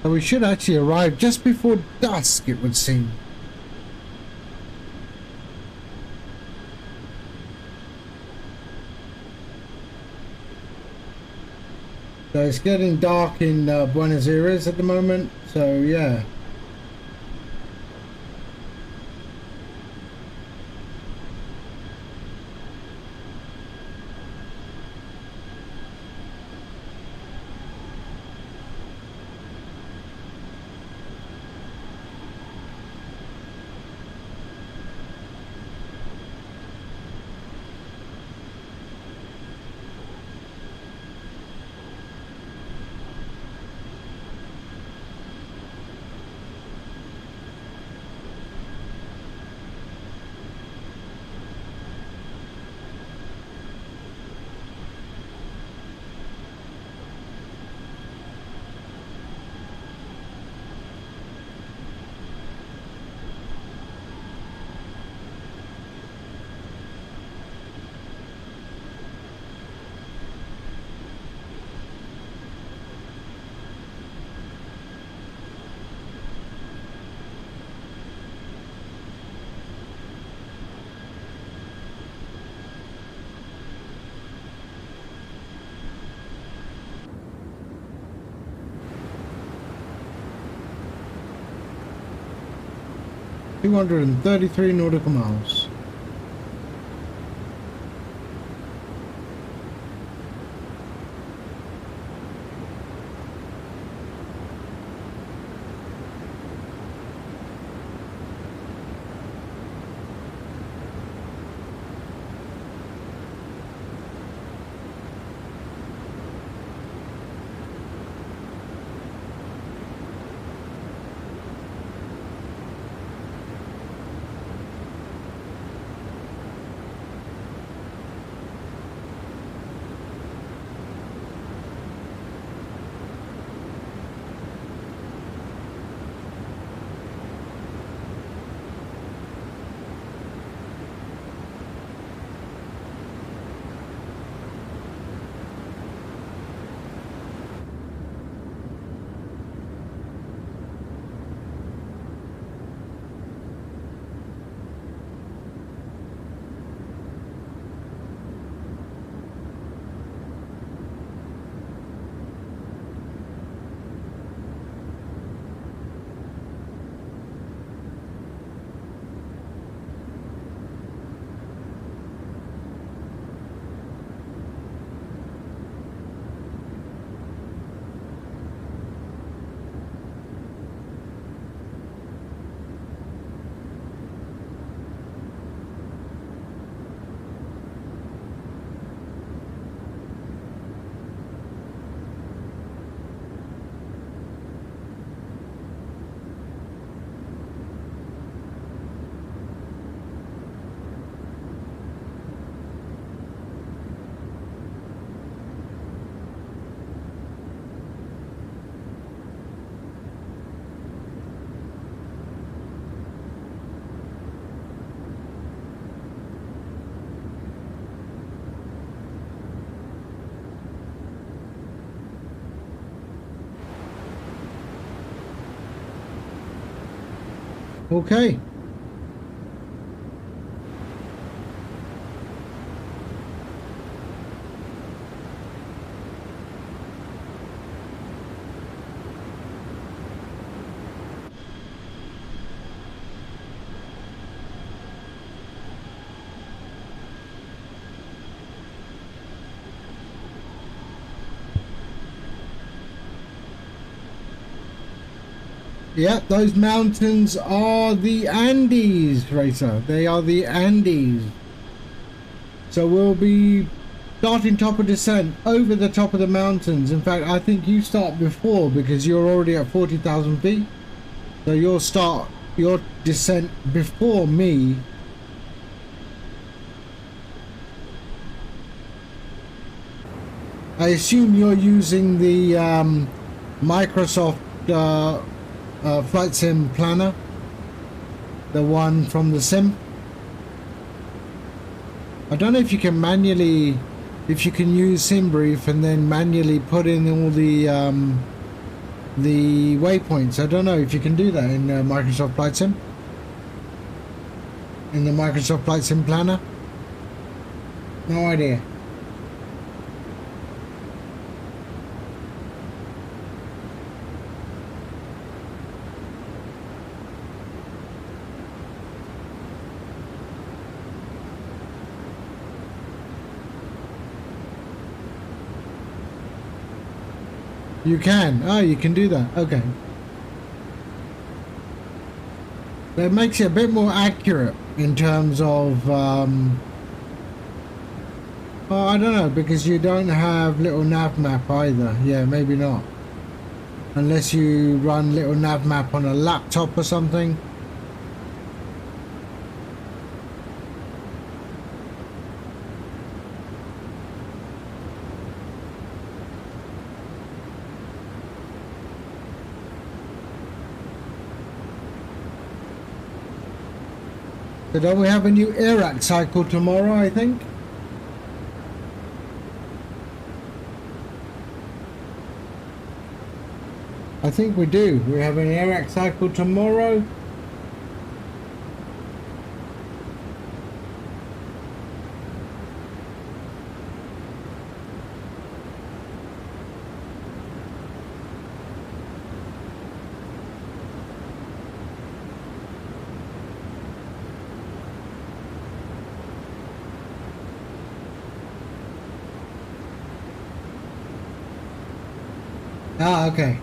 So we should actually arrive just before dusk, it would seem. So it's getting dark in Buenos Aires at the moment, so yeah. $233 nautical miles. Okay. Yeah, those mountains are the Andes, Racer. They are the Andes. So we'll be starting top of descent over the top of the mountains. In fact, I think you start before because you're already at 40,000 feet. So you'll start your descent before me. I assume you're using the Microsoft Flight Sim Planner, the one from the sim. I don't know if you can manually, if you can use SimBrief and then manually put in all the the waypoints. I don't know if you can do that in Microsoft Flight Sim. In the Microsoft Flight Sim Planner. No idea. You can. Oh, you can do that. Okay. That makes it a bit more accurate in terms of, well, I don't know, because you don't have little nav map either. Yeah, maybe not. Unless you run little nav map on a laptop or something. So don't we have a new Iraq cycle tomorrow, I think? I think we do. We have an Iraq cycle tomorrow. Ah, okay.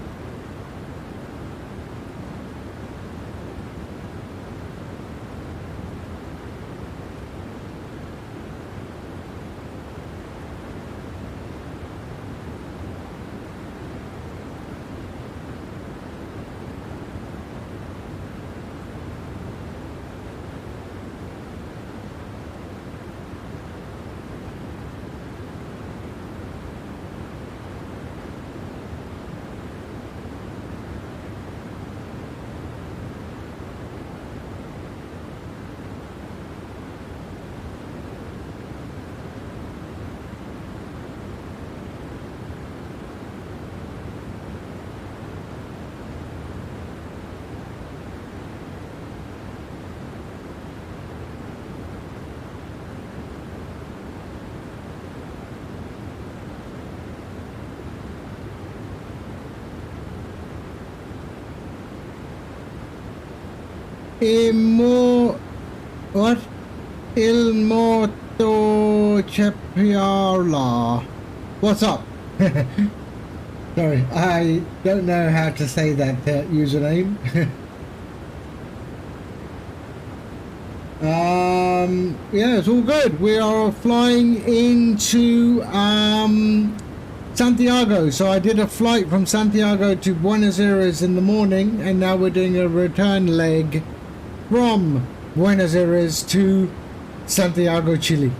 What? Il Moto Cepiala. What's up? Sorry, I don't know how to say that username. Yeah, it's all good. We are flying into Santiago. So I did a flight from Santiago to Buenos Aires in the morning, and now we're doing a return leg from Buenos Aires to Santiago, Chile.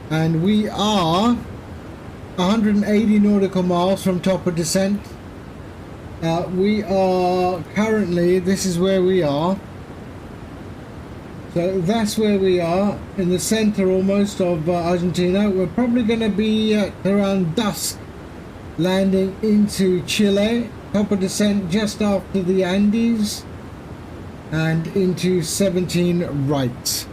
And we are 180 nautical miles from top of descent. We are currently, this is where we are. So that's where we are, in the center almost of Argentina. We're probably going to be at around dusk landing into Chile. Top of descent just after the Andes and into 17 right.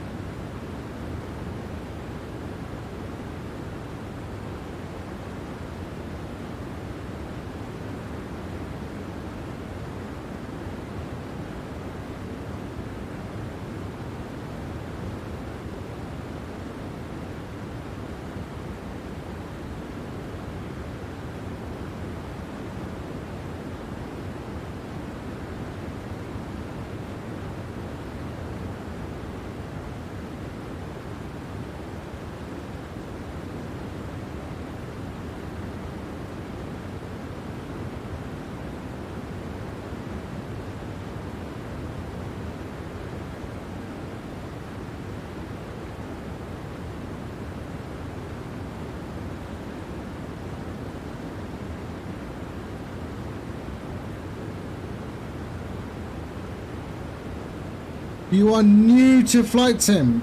You are new to Flight Sim.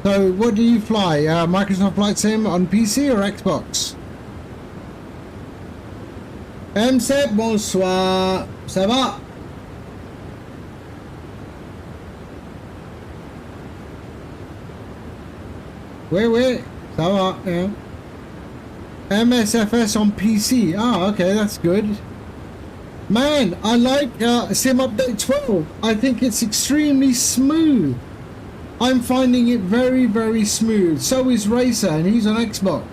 So what do you fly? Microsoft Flight Sim on PC or Xbox? MSF, bonsoir. Ça va? Oui, oui. Ça va, yeah. MSFS on PC. Ah, okay, that's good. Man, I like Sim Update 12. I think it's extremely smooth. I'm finding it very, very smooth. So is Racer, and he's on Xbox.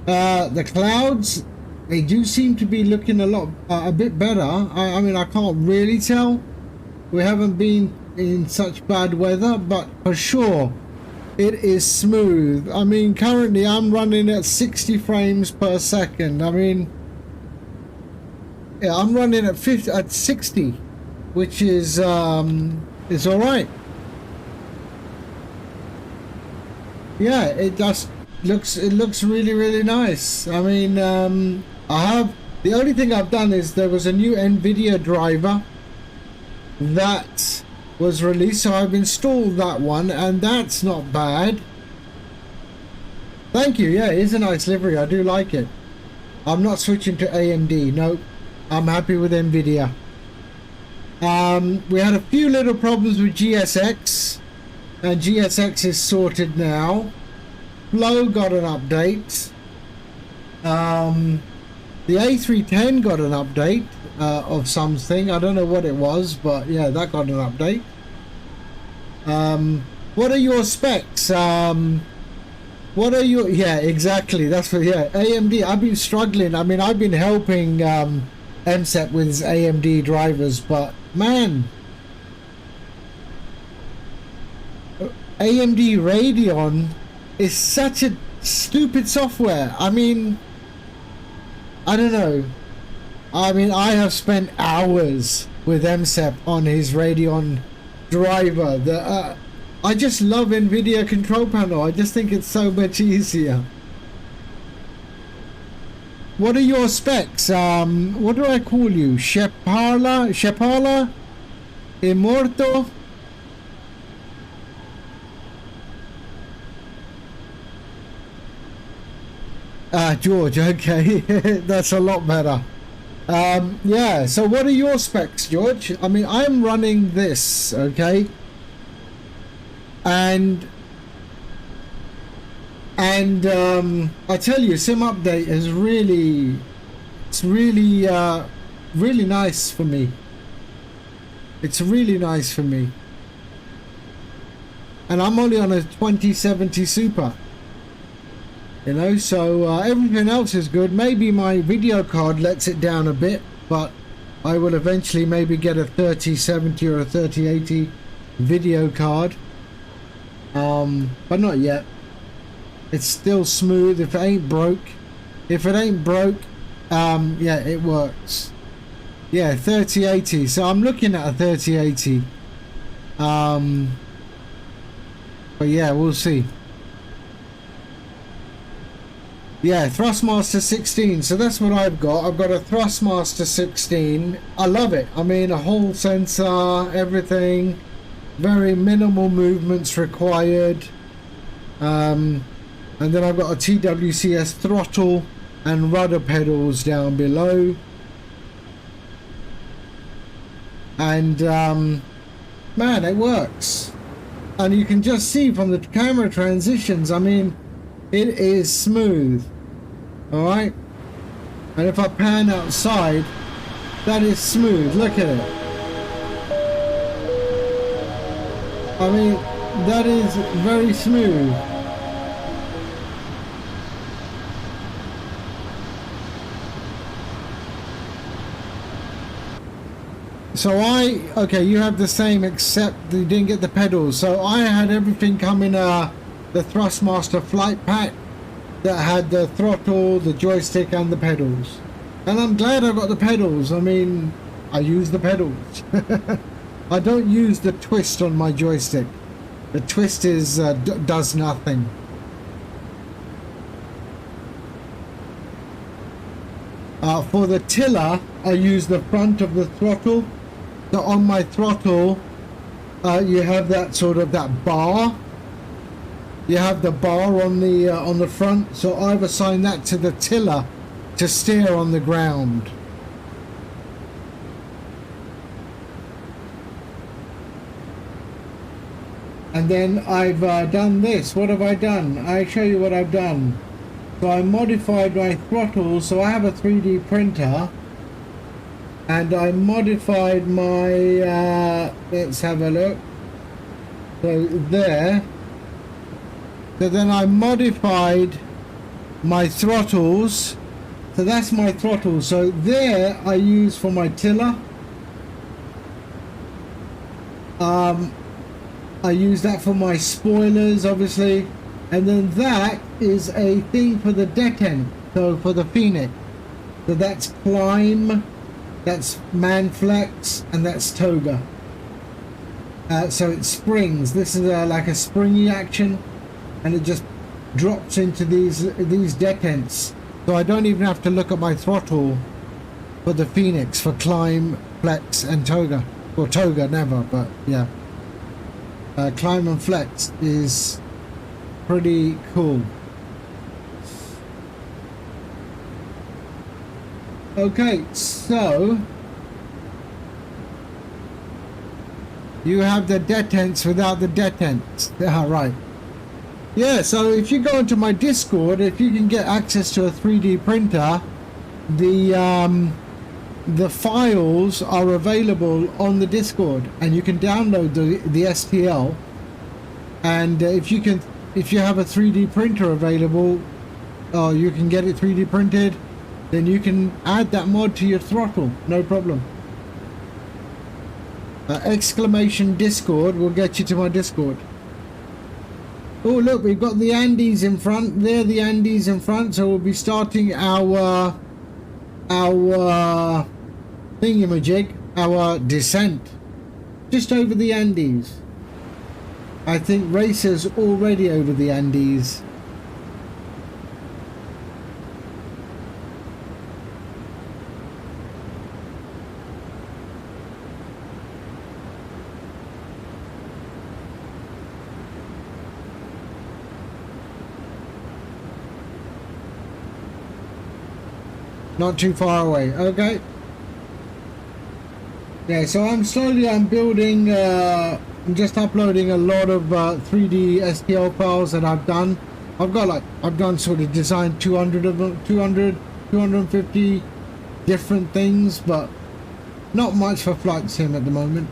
The clouds, they do seem to be looking a bit better. I mean, I can't really tell. We haven't been in such bad weather, but for sure, it is smooth. I mean, currently I'm running at 60 frames per second. I mean, yeah, I'm running at 60, which is all right. Yeah, it just looks really, really nice. I mean, the only thing I've done is there was a new NVIDIA driver that was released, so I've installed that one, and that's not bad. Thank you. Yeah, it is a nice livery. I do like it. I'm not switching to AMD. No, I'm happy with NVIDIA. We had a few little problems with GSX, and GSX is sorted now. Flow got an update. The A310 got an update of something. I don't know what it was, but yeah, that got an update. What are your specs? What are your... Yeah, exactly. That's what... Yeah, AMD. I've been struggling. I mean, I've been helping MSEP with his AMD drivers, but man, AMD Radeon is such a stupid software. I mean, I don't know. I mean, I have spent hours with MSEP on his Radeon driver. I just love NVIDIA control panel. I just think it's so much easier. What are your specs? What do I call you? Shepala? Immorto? George, okay. That's a lot better. Yeah, so what are your specs, George? I mean, I'm running this, okay? And I tell you, Sim Update is really, it's really, really nice for me. It's really nice for me. And I'm only on a 2070 Super. You know, so everything else is good. Maybe my video card lets it down a bit, but I will eventually maybe get a 3070 or a 3080 video card. But not yet. It's still smooth. If it ain't broke, yeah, it works. Yeah, 3080. So I'm looking at a 3080. But yeah, we'll see. Yeah, Thrustmaster 16. So that's what I've got. I've got a Thrustmaster 16. I love it. I mean, a whole sensor, everything. Very minimal movements required. And then I've got a TWCS throttle and rudder pedals down below. And man, it works. And you can just see from the camera transitions, I mean, it is smooth. Alright, and if I pan outside, that is smooth. Look at it. I mean, that is very smooth. So okay, you have the same except you didn't get the pedals. So I had everything come in the Thrustmaster flight pack that had the throttle, the joystick and the pedals. And I'm glad I got the pedals. I mean, I use the pedals. I don't use the twist on my joystick. The twist is does nothing. For the tiller, I use the front of the throttle. So on my throttle, you have that sort of that bar. You have the bar on the front, so I've assigned that to the tiller to steer on the ground. And then I've done this. What have I done? I show you what I've done. So I modified my throttle. So I have a 3D printer. And I modified my... let's have a look. So there. So then I modified my throttles. So that's my throttle. So there I use for my tiller. I use that for my spoilers, obviously, and then that is a thing for the detent, so for the Phoenix. So that's climb, that's man flex, and that's toga. So it springs. This is like a springy action, and it just drops into these detents. So I don't even have to look at my throttle for the Phoenix for climb, flex, and toga. Or toga never, but yeah. Climb and flex is pretty cool. Okay, so you have the detents without the detents. Right. Yeah, so if you go into my Discord, if you can get access to a 3D printer, the files are available on the Discord, and you can download the STL. And if you have a 3D printer available, or you can get it 3D printed, then you can add that mod to your throttle, no problem. Exclamation Discord will get you to my Discord. Oh look, we've got the Andes in front. There, the Andes in front. So we'll be starting our thingamajig, our descent, just over the Andes. I think Racer's already over the Andes. Not too far away. Okay. Yeah, so I'm building, I'm just uploading a lot of 3D STL files that I've done. I've done sort of designed 200 of them, 250 different things, but not much for flight sim at the moment.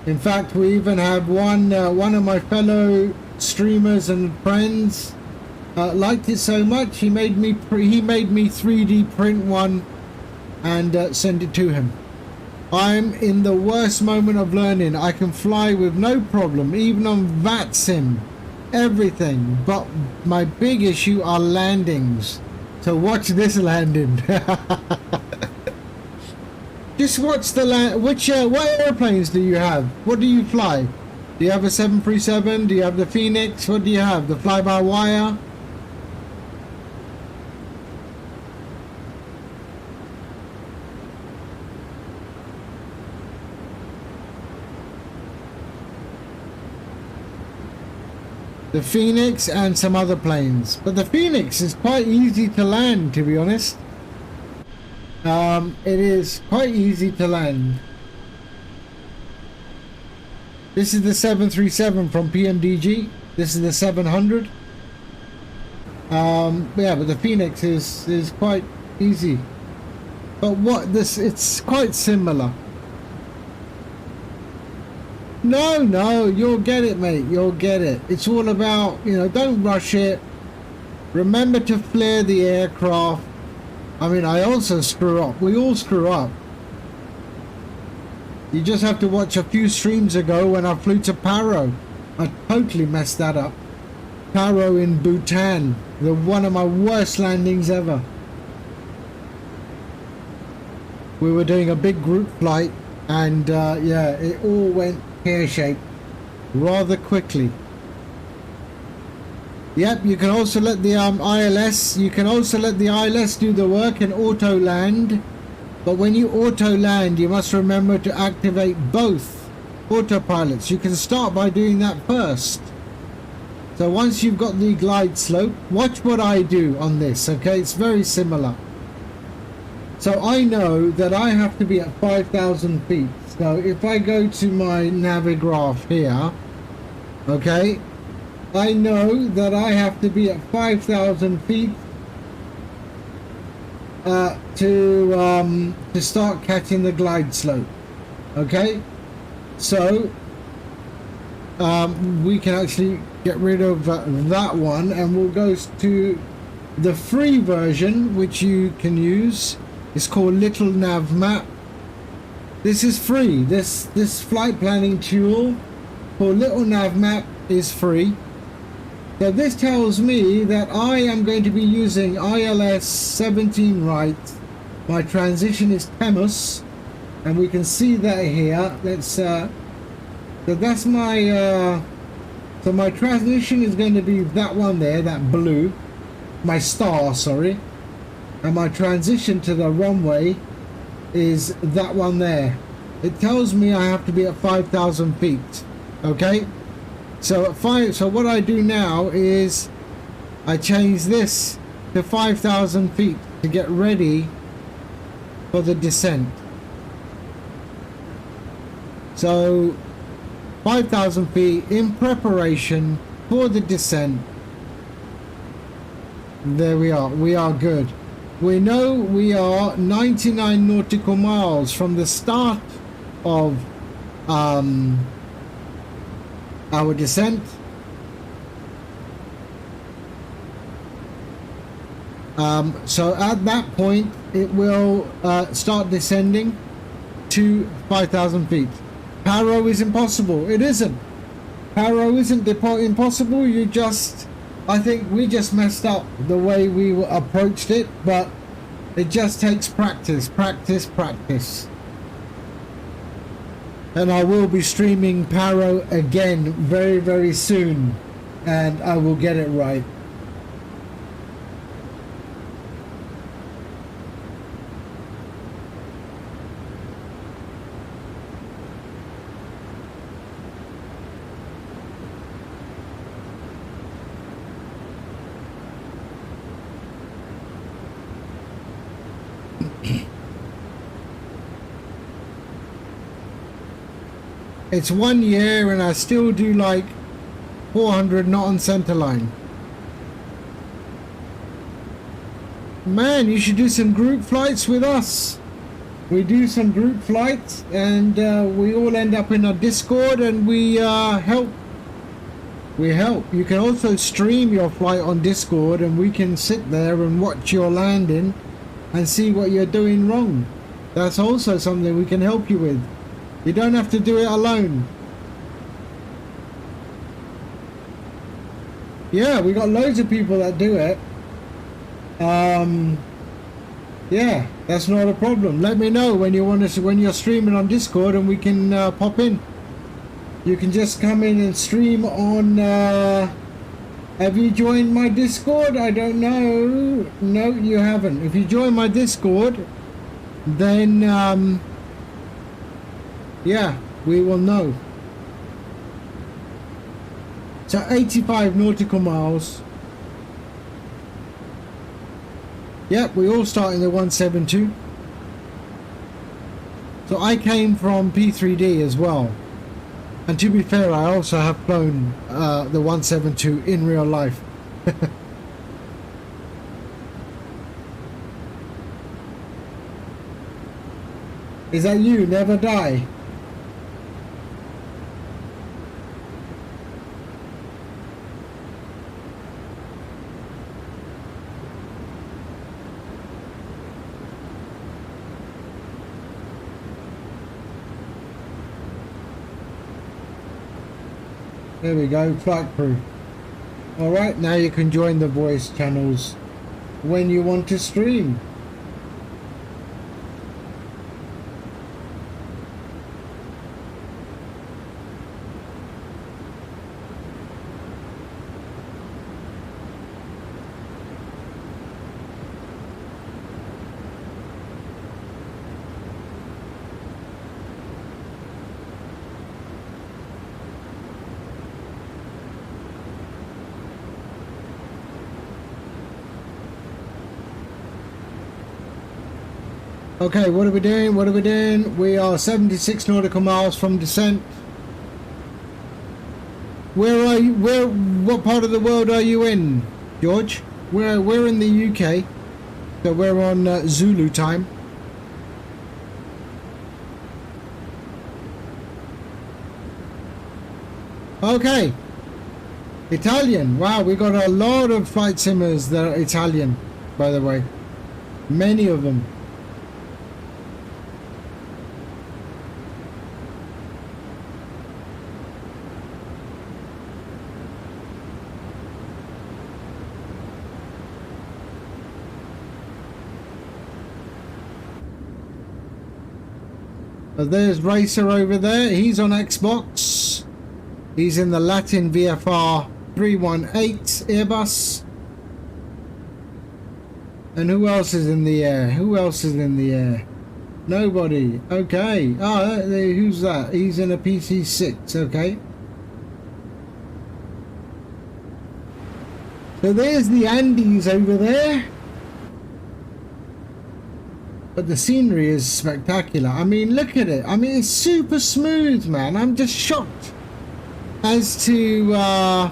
In fact, we even have one of my fellow streamers and friends liked it so much he made me 3D print one and send it to him. I'm in the worst moment of learning. I can fly with no problem, even on VAT sim, everything. But my big issue are landings. So watch this landing. Just watch the land. What airplanes do you have? What do you fly? Do you have a 737? Do you have the Phoenix? What do you have? The fly-by-wire? The Phoenix and some other planes. But the Phoenix is quite easy to land, to be honest. It is quite easy to land. This is the 737 from PMDG. This is the 700. Yeah, but the Phoenix is quite easy. But it's quite similar. No, you'll get it, mate. You'll get it. It's all about, don't rush it. Remember to flare the aircraft. I mean, I also screw up. We all screw up. You just have to watch a few streams ago when I flew to Paro. I totally messed that up. Paro in Bhutan. One of my worst landings ever. We were doing a big group flight and yeah, it all went pear-shaped rather quickly. Yep, you can also let the ILS. You can also let the ILS do the work and auto land, But when you auto land, you must remember to activate both autopilots. You can start by doing that first. So once you've got the glide slope, watch what I do on this, okay? It's very similar. So I know that I have to be at 5,000 feet. So if I go to my Navigraph here, okay, I know that I have to be at 5,000 feet to start catching the glide slope. Okay, so we can actually get rid of that one, and we'll go to the free version, which you can use. It's called Little Nav Map. This is free. This flight planning tool for Little Nav Map is free. So this tells me that I am going to be using ILS 17 right. My transition is TEMUS, and we can see that here. Let's so that's my so my transition is going to be that one there, that blue, my star, sorry, and my transition to the runway is that one there. It tells me I have to be at 5,000 feet. Okay, so at 5. So what I do now is I change this to 5,000 feet to get ready for the descent. So 5,000 feet in preparation for the descent. There we are. We are good. We know we are 99 nautical miles from the start of our descent. So at that point it will start descending to 5,000 feet. Paro is impossible. It isn't. Paro isn't impossible. You just, I think we just messed up the way we approached it, but it just takes practice, practice. And I will be streaming Paro again very, very soon, and I will get it right. It's 1 year and I still do like 400 not on centerline. Man, you should do some group flights with us. We do some group flights and we all end up in a Discord and we help. We help. You can also stream your flight on Discord and we can sit there and watch your landing and see what you're doing wrong. That's also something we can help you with. You don't have to do it alone. Yeah, we got loads of people that do it. Yeah, that's not a problem. Let me know when you want to, when you're streaming on Discord, and we can pop in. You can just come in and stream on. Have you joined my Discord? I don't know. No, you haven't. If you join my Discord, then yeah, we will know. So 85 nautical miles. Yep, we all start in the 172. So I came from P3D as well. And to be fair, I also have flown the 172 in real life. Is that you? Never die. There we go, flight crew. Alright, now you can join the voice channels when you want to stream. Okay, what are we doing? What are we doing? We are 76 nautical miles from descent. Where are you? What part of the world are you in, George? We're in the UK, so we're on Zulu time. Okay, Italian. Wow, we got a lot of flight simmers that are Italian, by the way. Many of them. There's Racer over there. He's on Xbox. He's in the Latin VFR 318 Airbus. And who else is in the air? Who else is in the air? Nobody. Okay. Oh, who's that? He's in a PC-6. Okay. So there's the Andes over there. But the scenery is spectacular. I mean, look at it. I mean, it's super smooth, man. I'm just shocked as to how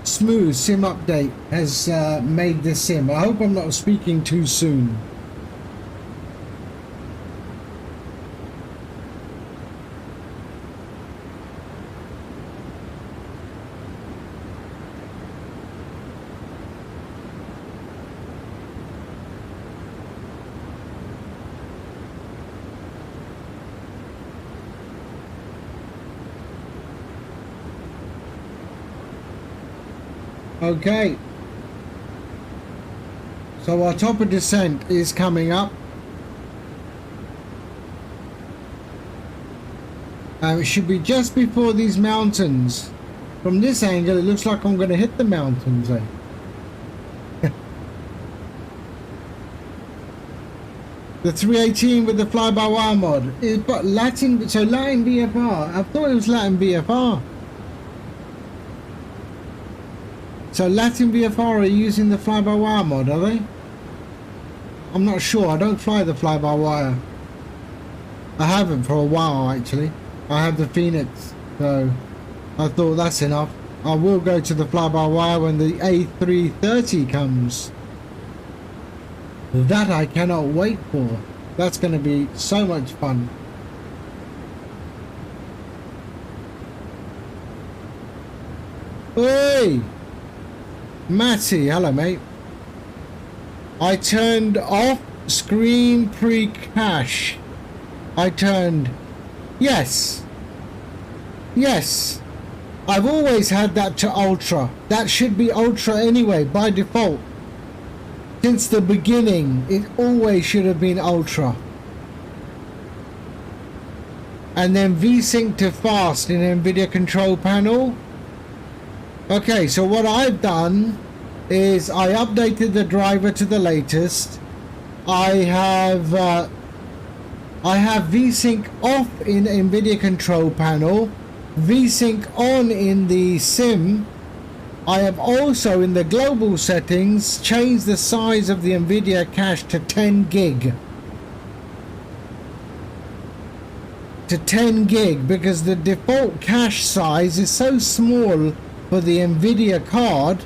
smooth Sim Update has made this sim. I hope I'm not speaking too soon. Okay, so our top of descent is coming up. It should be just before these mountains. From this angle, it looks like I'm going to hit the mountains. Eh? The 318 with the fly-by-wire mod is but Latin. So Latin VFR. I thought it was Latin VFR. So Latin VFR are using the fly-by-wire mod, are they? I'm not sure. I don't fly the fly-by-wire. I haven't for a while, actually. I have the Phoenix, so I thought that's enough. I will go to the fly-by-wire when the A330 comes. That I cannot wait for. That's going to be so much fun. Hey! Matty, hello mate. I turned off screen pre-cache. I turned... Yes. Yes. I've always had that to ultra. That should be ultra anyway, by default. Since the beginning, it always should have been ultra. And then VSync to fast in NVIDIA control panel. Okay, so what I've done is I updated the driver to the latest. I have VSync off in NVIDIA control panel, VSync on in the sim. I have also in the global settings changed the size of the NVIDIA cache to 10 gig. To 10 gig because the default cache size is so small for the NVIDIA card.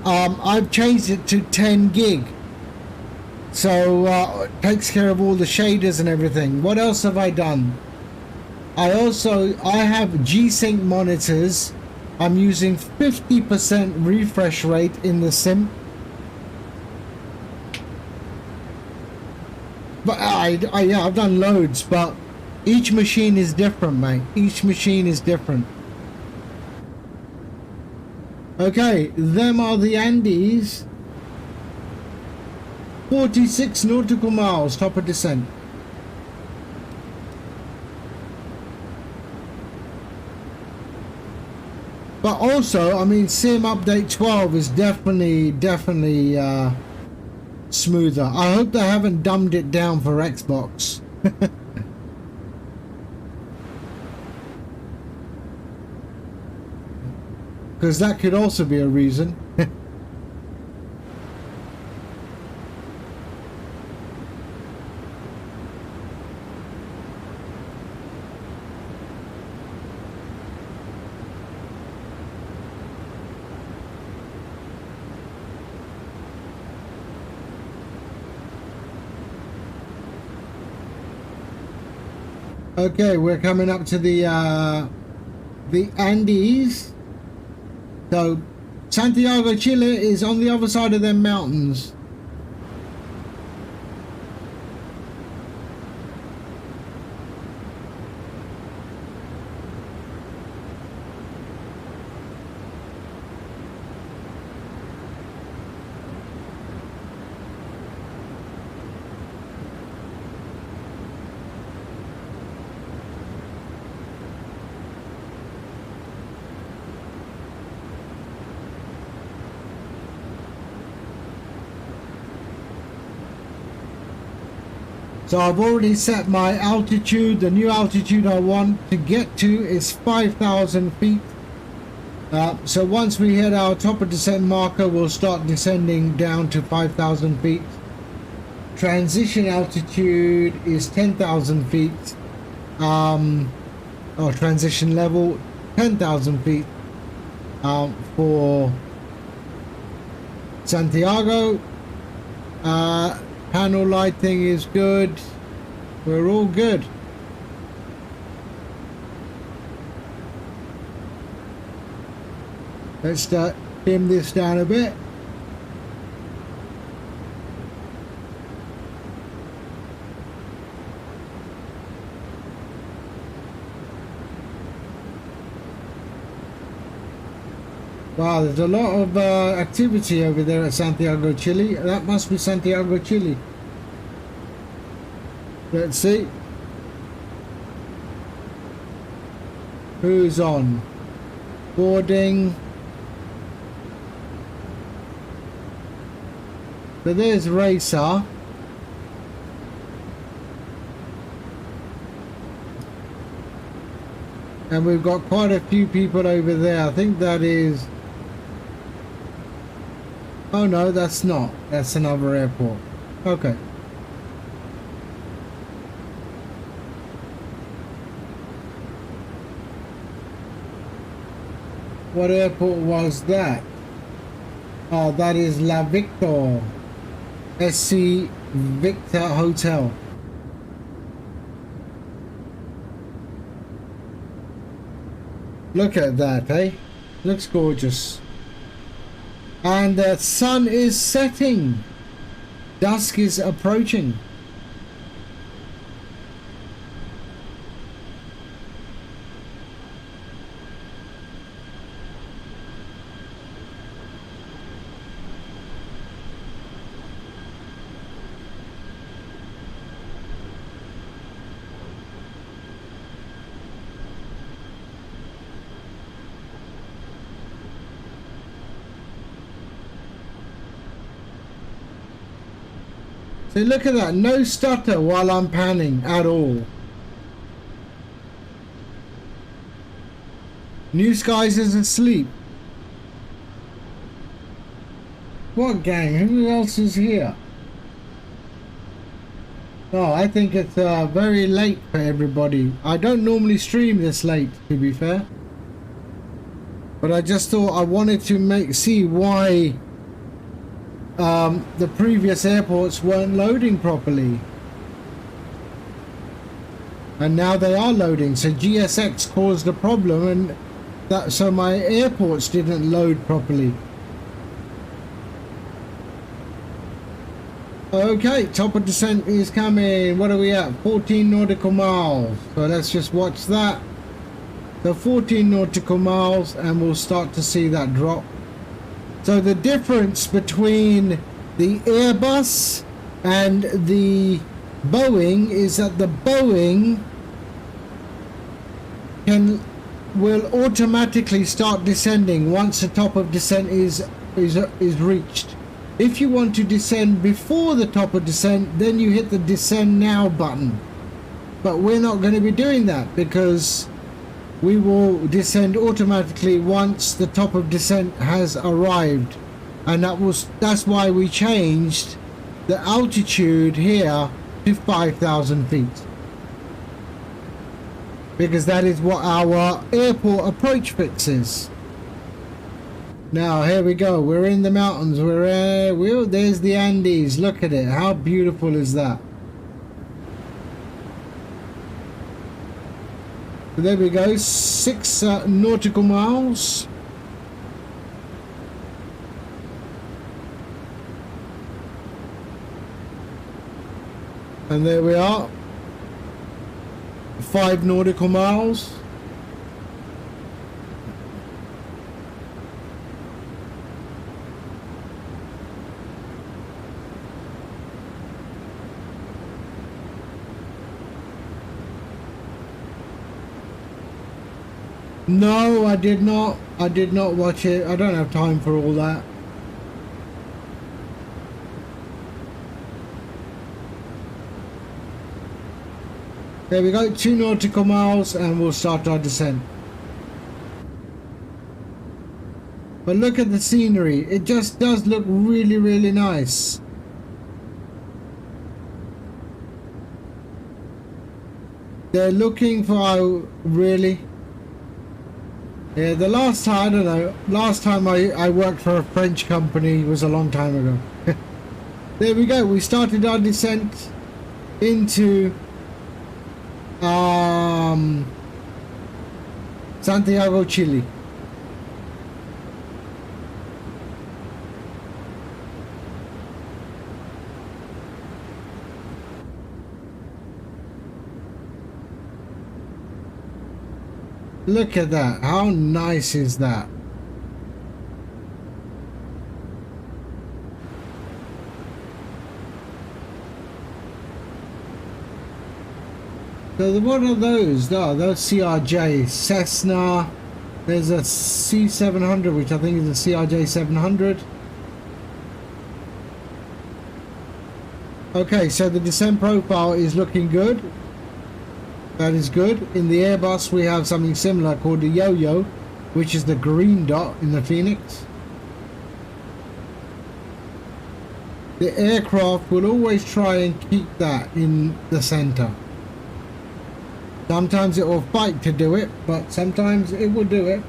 I've changed it to 10 gig. So it takes care of all the shaders and everything. What else have I done? I have G-Sync monitors. I'm using 50% refresh rate in the sim. But yeah, I've done loads, but each machine is different, mate. Each machine is different. Okay, them are the Andes. 46 nautical miles, top of descent. But also, I mean, Sim Update 12 is definitely smoother. I hope they haven't dumbed it down for Xbox. Because that could also be a reason. Okay, we're coming up to the Andes. So Santiago, Chile is on the other side of them mountains. So I've already set my altitude. The new altitude I want to get to is 5,000 feet. So once we hit our top of descent marker, we'll start descending down to 5,000 feet. Transition altitude is 10,000 feet. Or transition level 10,000 feet for Santiago. Panel lighting is good. We're all good. Let's dim this down a bit. Wow, there's a lot of activity over there at Santiago, Chile. That must be Santiago, Chile. Let's see. Who's on? Boarding. So there's Racer. And we've got quite a few people over there. I think that is... Oh no, that's not. That's another airport. Okay. What airport was that? Oh, that is La Victor. SC Victor Hotel. Look at that, eh? Looks gorgeous. And the sun is setting. Dusk is approaching. So look at that, no stutter while I'm panning at all. New Skies is asleep. What gang? Who else is here? Oh, I think it's very late for everybody. I don't normally stream this late, to be fair. But I just thought I wanted to see why the previous airports weren't loading properly, and now they are loading. So GSX caused a problem, and so my airports didn't load properly. Okay, top of descent is coming. What are we at? 14 nautical miles. So let's just watch that. So 14 nautical miles, and we'll start to see that drop. So the difference between the Airbus and the Boeing is that the Boeing will automatically start descending once the top of descent is reached. If you want to descend before the top of descent, then you hit the descend now button. But we're not going to be doing that, because we will descend automatically once the top of descent has arrived, and that's why we changed the altitude here to 5,000 feet, because that is what our airport approach fix is. Now here we go, we're in the mountains, there's the Andes. Look at it, how beautiful is that? So there we go, 6 nautical miles. And there we are, 5 nautical miles. No, I did not. I did not watch it. I don't have time for all that. There we go, 2 nautical miles and we'll start our descent. But look at the scenery. It just does look really, really nice. They're looking for, really? Yeah, the last time, I don't know, last time I worked for a French company was a long time ago. There we go, we started our descent into Santiago, Chile. Look at that, how nice is that? So what are those? Oh, those CRJ, Cessna. There's a C700, which I think is a CRJ 700. Okay, so the descent profile is looking good. That is good. In the Airbus we have something similar called the Yo-Yo, which is the green dot in the Phoenix. The aircraft will always try and keep that in the center. Sometimes it will fight to do it, but sometimes it will do it.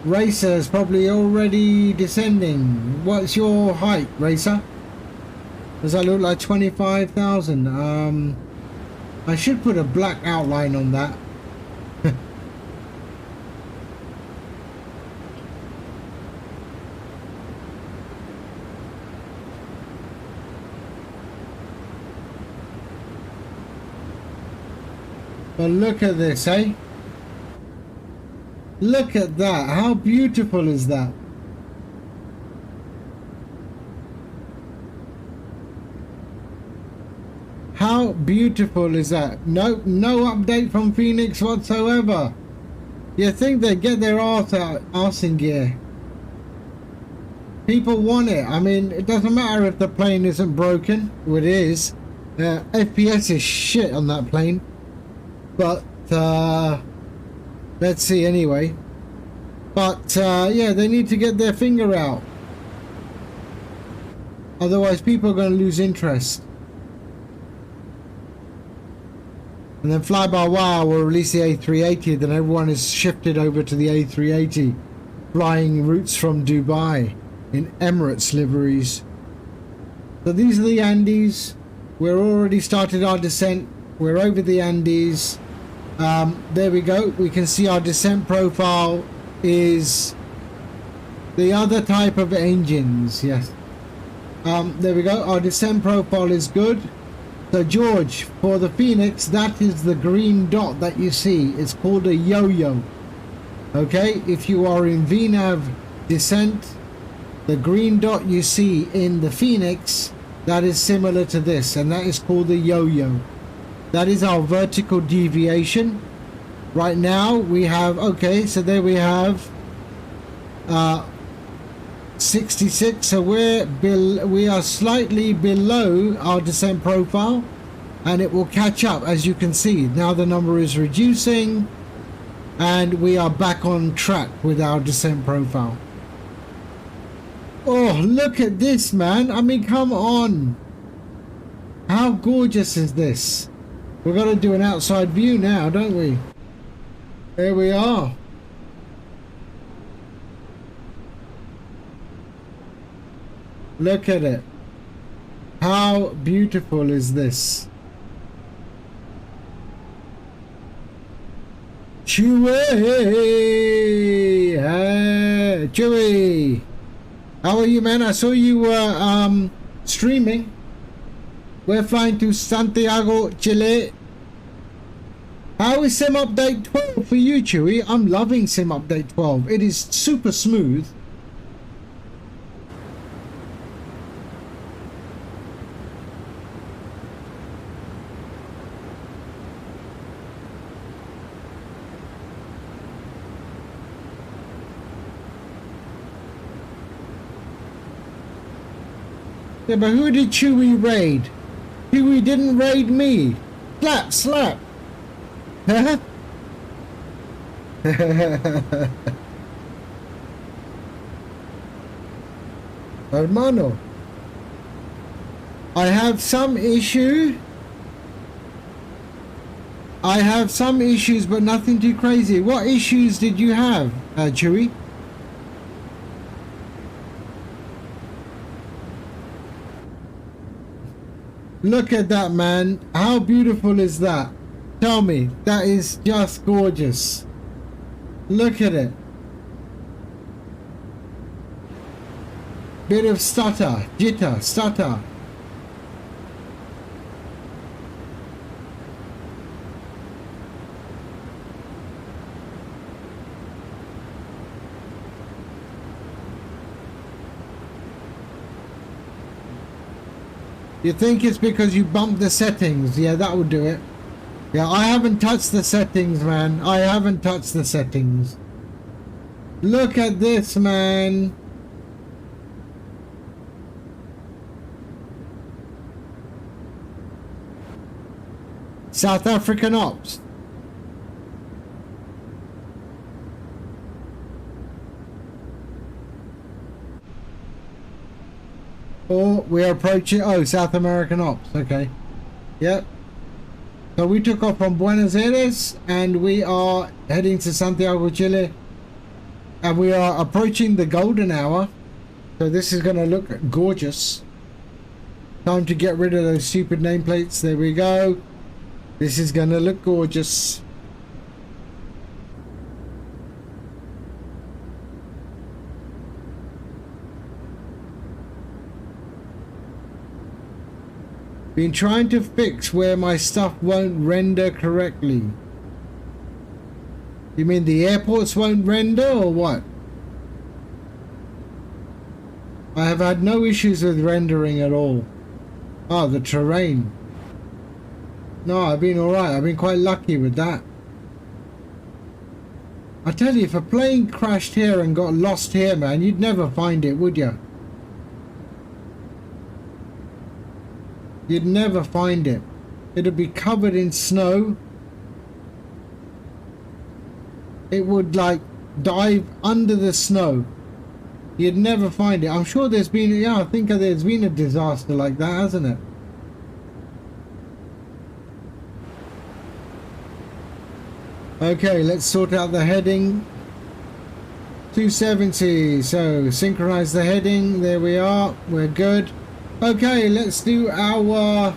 Racer is probably already descending. What's your height, Racer? Does that look like 25,000? I should put a black outline on that. But look at this, eh? Look at that. How beautiful is that? How beautiful is that? No update from Phoenix whatsoever. You think they'd get their arse in gear. People want it. I mean, it doesn't matter if the plane isn't broken. Well, it is. FPS is shit on that plane. But, let's see anyway. But, yeah, they need to get their finger out. Otherwise, people are going to lose interest. And then Fly-by-Wire will release the A380, then everyone is shifted over to the A380, flying routes from Dubai in Emirates liveries. So these are the Andes. We're already started our descent. We're over the Andes. There we go. We can see our descent profile is the other type of engines. Yes. There we go. Our descent profile is good. So George, for the Phoenix, that is the green dot that you see. It's called a yo-yo. Okay, if you are in VNAV descent, the green dot you see in the Phoenix, that is similar to this, and that is called the yo-yo. That is our vertical deviation. Right now we have, okay, so there we have 66, so we are slightly below our descent profile, and it will catch up. As you can see, now the number is reducing and we are back on track with our descent profile. Oh, look at this, man. I mean, come on, how gorgeous is this? We're going to do an outside view now, don't we? There we are. Look at it. How beautiful is this? Chewy! Hey, Chewy! How are you, man? I saw you were streaming. We're flying to Santiago, Chile. How is Sim Update 12 for you, Chewy? I'm loving Sim Update 12. It is super smooth. Yeah, but who did Chewy raid? Chewy didn't raid me. Slap, slap. Hermano, I have some issue. I have some issues, but nothing too crazy. What issues did you have, Chewy? Look at that, man. How beautiful is that? Tell me. That is just gorgeous. Look at it. Bit of stutter, jitter, stutter. You think it's because you bumped the settings? Yeah, that would do it. Yeah, I haven't touched the settings, man. I haven't touched the settings. Look at this, man. South African ops. Oh, we're approaching. Oh, South American ops. Okay. Yep. So we took off from Buenos Aires and we are heading to Santiago, Chile. And we are approaching the golden hour. So this is going to look gorgeous. Time to get rid of those stupid nameplates. There we go. This is going to look gorgeous. Been trying to fix where my stuff won't render correctly. You mean the airports won't render or what? I have had no issues with rendering at all. Oh, the terrain. No, I've been alright. I've been quite lucky with that. I tell you, if a plane crashed here and got lost here, man, you'd never find it, would you? You'd never find it. It'd be covered in snow. It would like dive under the snow. You'd never find it. I'm sure there's been, yeah, I think there's been a disaster like that, hasn't it? Okay, let's sort out the heading. 270. So synchronize the heading. There we are. We're good. Okay, let's do our...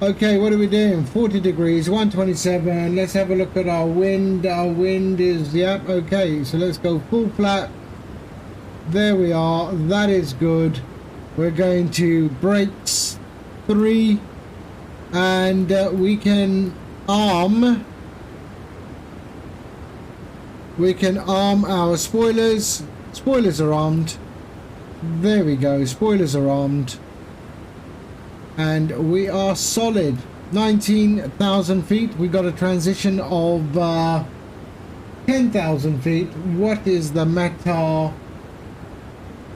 Okay, what are we doing? 40 degrees, 127. Let's have a look at our wind. Our wind is... Yep, okay. So let's go full flat. There we are. That is good. We're going to brakes 3. And we can arm... We can arm our spoilers. Spoilers are armed. There we go. Spoilers are armed. And we are solid. 19,000 feet. We got a transition of 10,000 feet. What is the meta?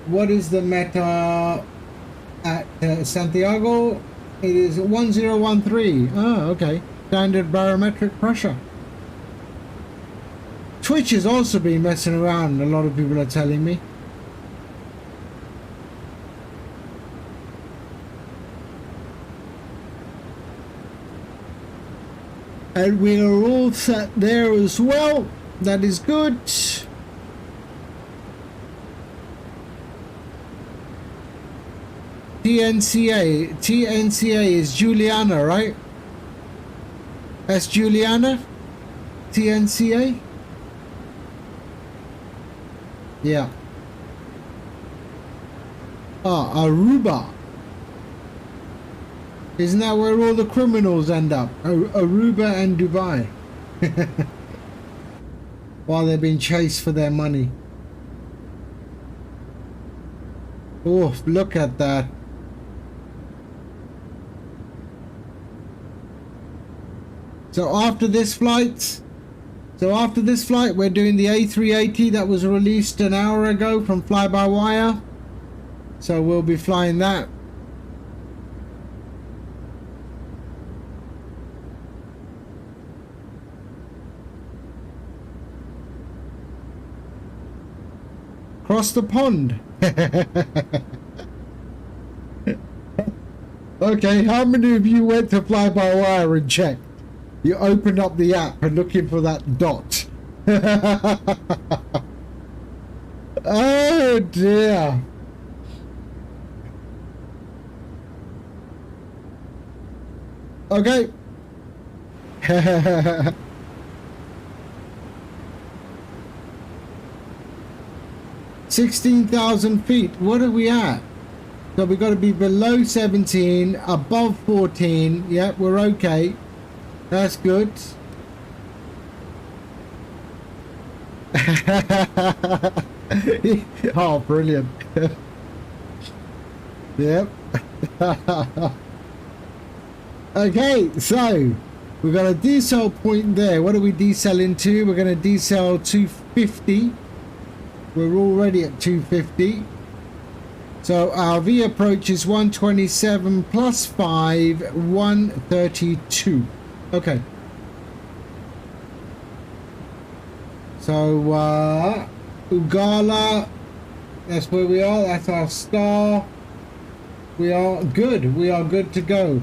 What is the meta at Santiago? It is 1013. Oh, okay. Standard barometric pressure. Twitch has also been messing around, a lot of people are telling me. And we are all set there as well. That is good. TNCA is Juliana, right? That's Juliana? TNCA? Yeah. Ah, Aruba. Isn't that where all the criminals end up? Aruba and Dubai. While they're being chased for their money. Oh, look at that. So after this flight, we're doing the A380 that was released an hour ago from fly-by-wire. So we'll be flying that. Across the pond. Okay, how many of you went to fly-by-wire and checked? You opened up the app and looking for that dot. Oh dear. Okay. 16,000 feet. What are we at? So we've got to be below 17, above 14. Yep, we're okay. That's good. Oh, brilliant. Yep. Okay, so we've got a decel point there. What are we decelling to? We're going to decel 250. We're already at 250. So our V approach is 127 plus 5, 132. Okay. So Ugala, that's where we are. That's our star. We are good. We are good to go.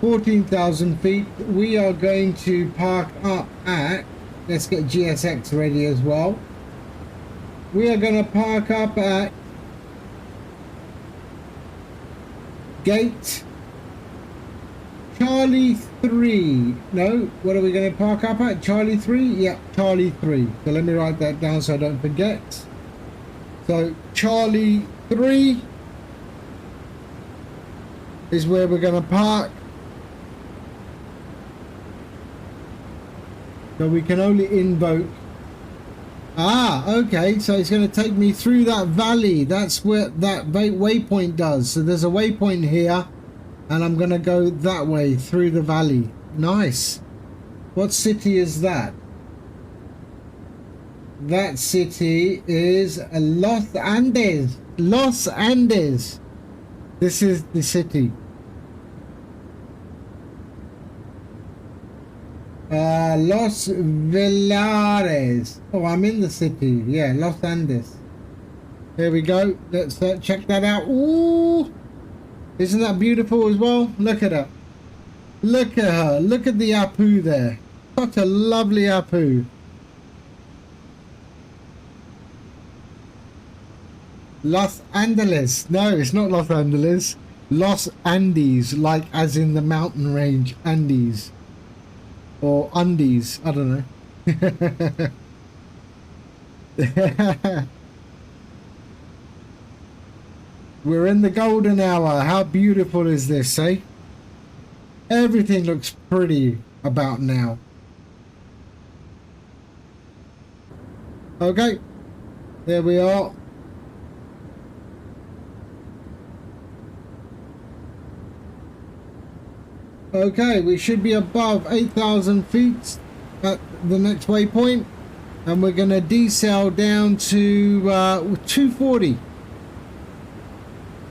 14,000 feet. We are going to park up at, let's get GSX ready as well. We are going to park up at gate Charlie 3. No, what are we going to park up at? Charlie 3? Yeah, Charlie 3. So let me write that down so I don't forget. So Charlie 3 is where we're going to park. So we can only invoke. Ah, okay, so it's going to take me through that valley. That's where that waypoint does. So there's a waypoint here, and I'm going to go that way through the valley. Nice. What city is that? That city is Los Andes. Los Andes. This is the city. Los Villares. Oh, I'm in the city. Yeah, Los Andes. Here we go. Let's check that out. Ooh, isn't that beautiful as well? Look at her. Look at her. Look at the Apu there. Such a lovely Apu. Los Angeles. No, it's not Los Angeles. Los Andes, like as in the mountain range Andes. Or undies, I don't know. We're in the golden hour. How beautiful is this, eh? Everything looks pretty about now. Okay, there we are. Okay, we should be above 8,000 feet at the next waypoint, and we're going to decel down to 240.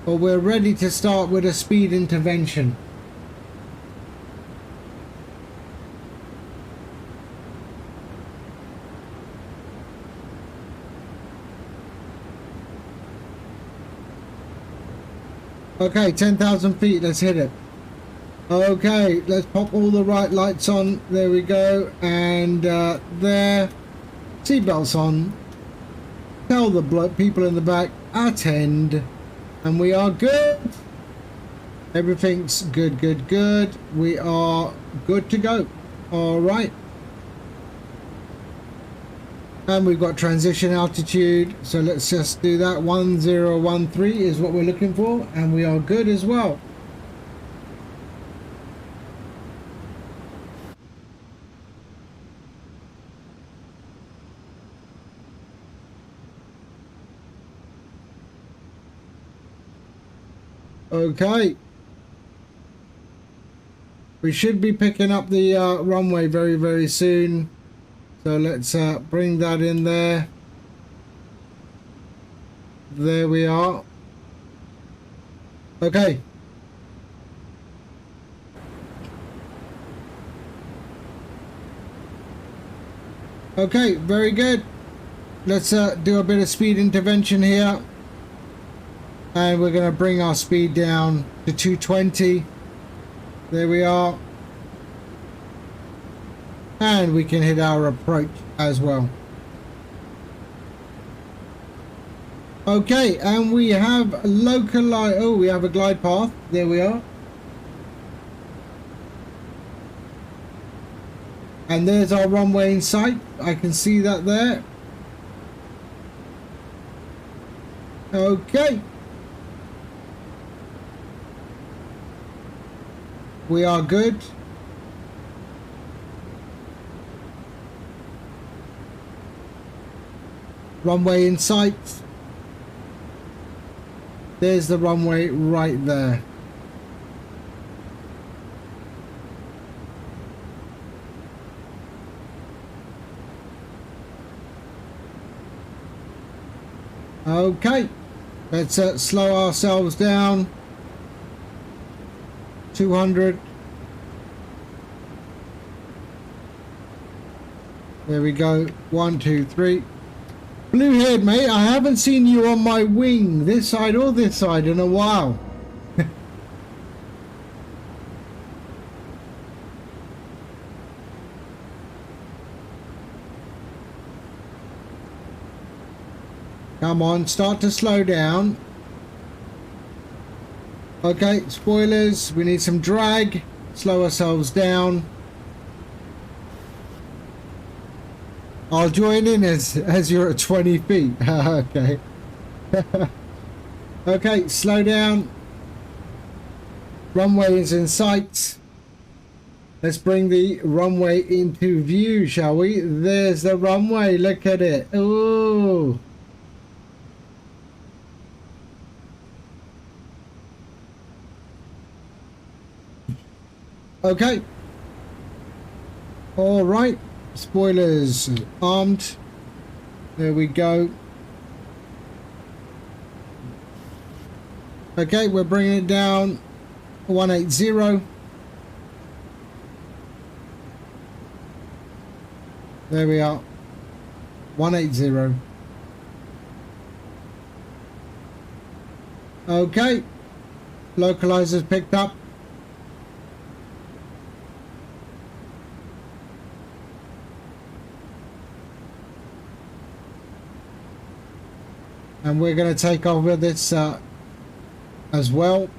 But we're ready to start with a speed intervention. Okay, 10,000 feet, let's hit it. Okay, let's pop all the right lights on. There we go. And there. Seatbelts on. Tell the people in the back, attend. And we are good. Everything's good, good, good. We are good to go. All right. And we've got transition altitude. So let's just do that. 1013 is what we're looking for. And we are good as well. Okay. We should be picking up the runway very, very soon. So let's bring that in there. There we are. Okay. Okay, very good. Let's do a bit of speed intervention here. And we're going to bring our speed down to 220. There we are. And we can hit our approach as well. Okay, and we have localized. Oh, we have a glide path. There we are. And there's our runway in sight. I can see that there. Okay. We are good. Runway in sight. There's the runway right there. Okay, let's slow ourselves down. 200. There we go. 1, 2, 3. Bluehead, mate, I haven't seen you on my wing, this side or this side, in a while. Come on, start to slow down. Okay, spoilers, we need some drag. Slow ourselves down. I'll join in as you're at 20 feet. Okay. Okay, slow down. Runway is in sight. Let's bring the runway into view, shall we? There's the runway. Look at it. Ooh. Okay. All right. Spoilers armed. There we go. Okay, we're bringing it down. 180. There we are. 180. Okay. Localizers picked up. And we're going to take over this as well.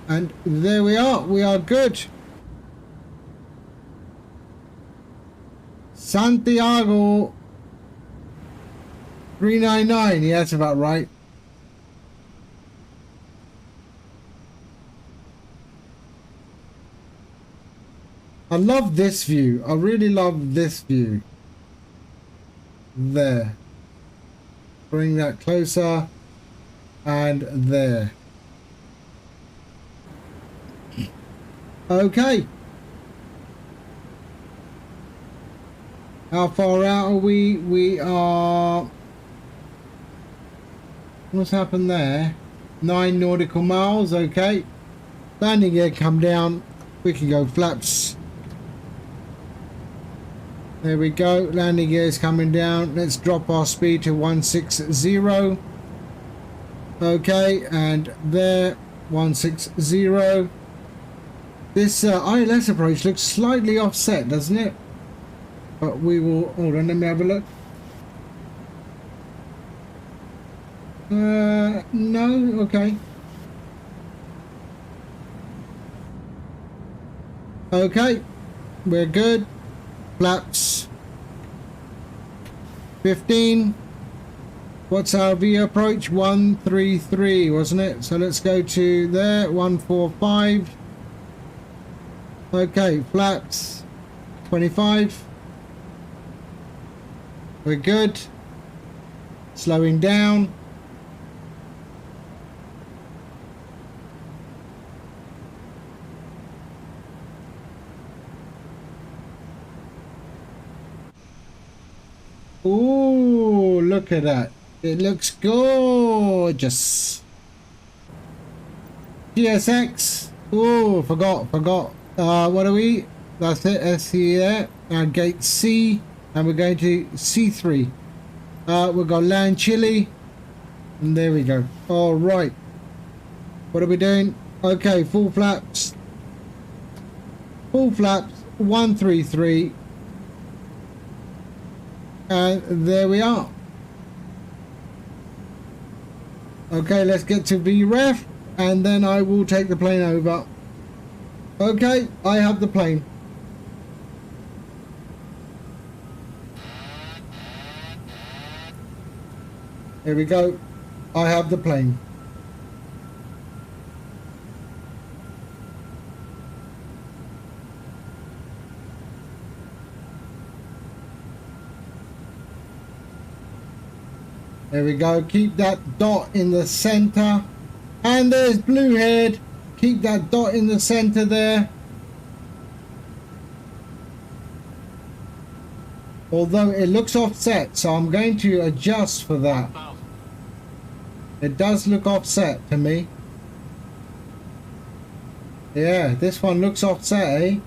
And there we are. We are good. Santiago 399. Yeah, that's about right. I love this view. I really love this view. There. Bring that closer. And there. Okay. How far out are we? We are... What's happened there? 9 nautical miles. Okay. Landing gear come down. We can go flaps. There we go. Landing gear is coming down. Let's drop our speed to 160. Okay, and there. 160. This ILS approach looks slightly offset, doesn't it? But we will... Hold on, let me have a look. No, okay. Okay, we're good. Flaps 15. What's our V approach? 133, wasn't it? So let's go to there. 145. Okay, flaps 25. We're good. Slowing down. Ooh, look at that. It looks gorgeous. GSX. Ooh, forgot. What are we? That's it, SC there. Gate C. And we're going to C3. We've got land Chile. And there we go. All right. What are we doing? Okay, full flaps. Full flaps. 133. And there we are. Okay, let's get to VREF, and then I will take the plane over. Okay, I have the plane. Here we go. I have the plane. There we go. Keep that dot in the center. And there's blue head. Keep that dot in the center there. Although it looks offset, so I'm going to adjust for that. It does look offset to me. Yeah, this one looks offset, eh?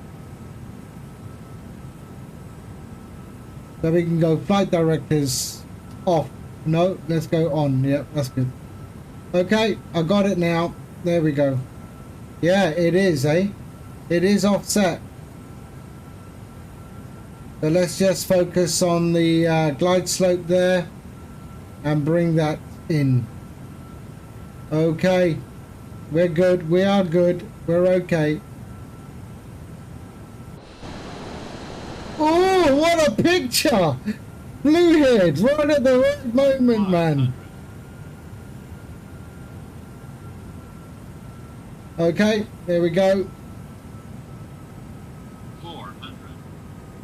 So we can go flight directors off. No, let's go on. Yep, that's good. Okay, I got it now. There we go. Yeah, it is, eh? It is offset. So let's just focus on the glide slope there and bring that in. Okay, we're good. We are good. We're okay. Oh, what a picture! Blue head, right at the right moment, man. Okay, there we go.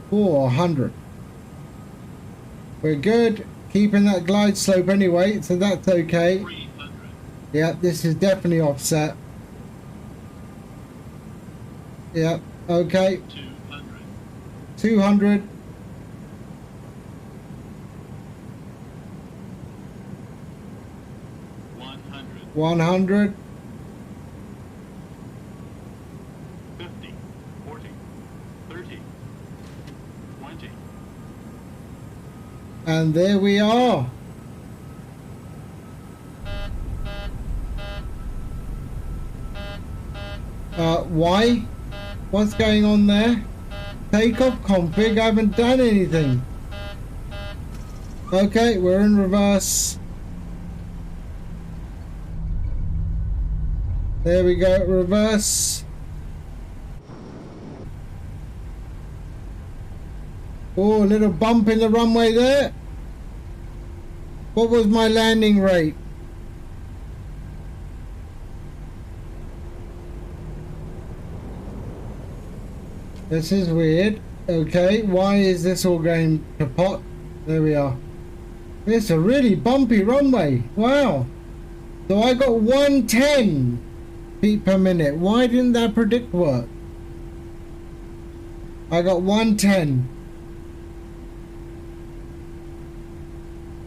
400. We're good. Keeping that glide slope anyway, so that's okay. Yeah, this is definitely offset. Yeah, okay. 200. 100. 50, 40, 30, 20. And there we are. Why? What's going on there? Takeoff config, I haven't done anything. Okay, we're in reverse. There we go, reverse. Oh, a little bump in the runway there. What was my landing rate? This is weird. Okay, why is this all going to pot? There we are. It's a really bumpy runway. Wow. So I got 110 feet per minute. Why didn't that predict work? I got 110.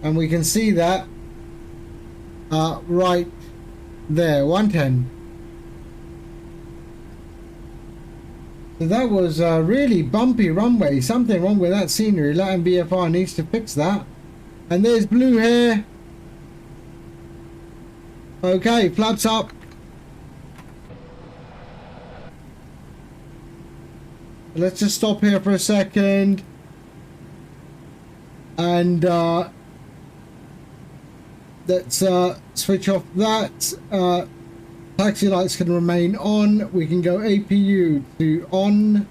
And we can see that right there, 110. So that was a really bumpy runway. Something wrong with that scenery. Latin BFR needs to fix that. And there's blue hair. Okay, flaps up. Let's just stop here for a second. And let's switch off that. Taxi lights can remain on. We can go APU to on.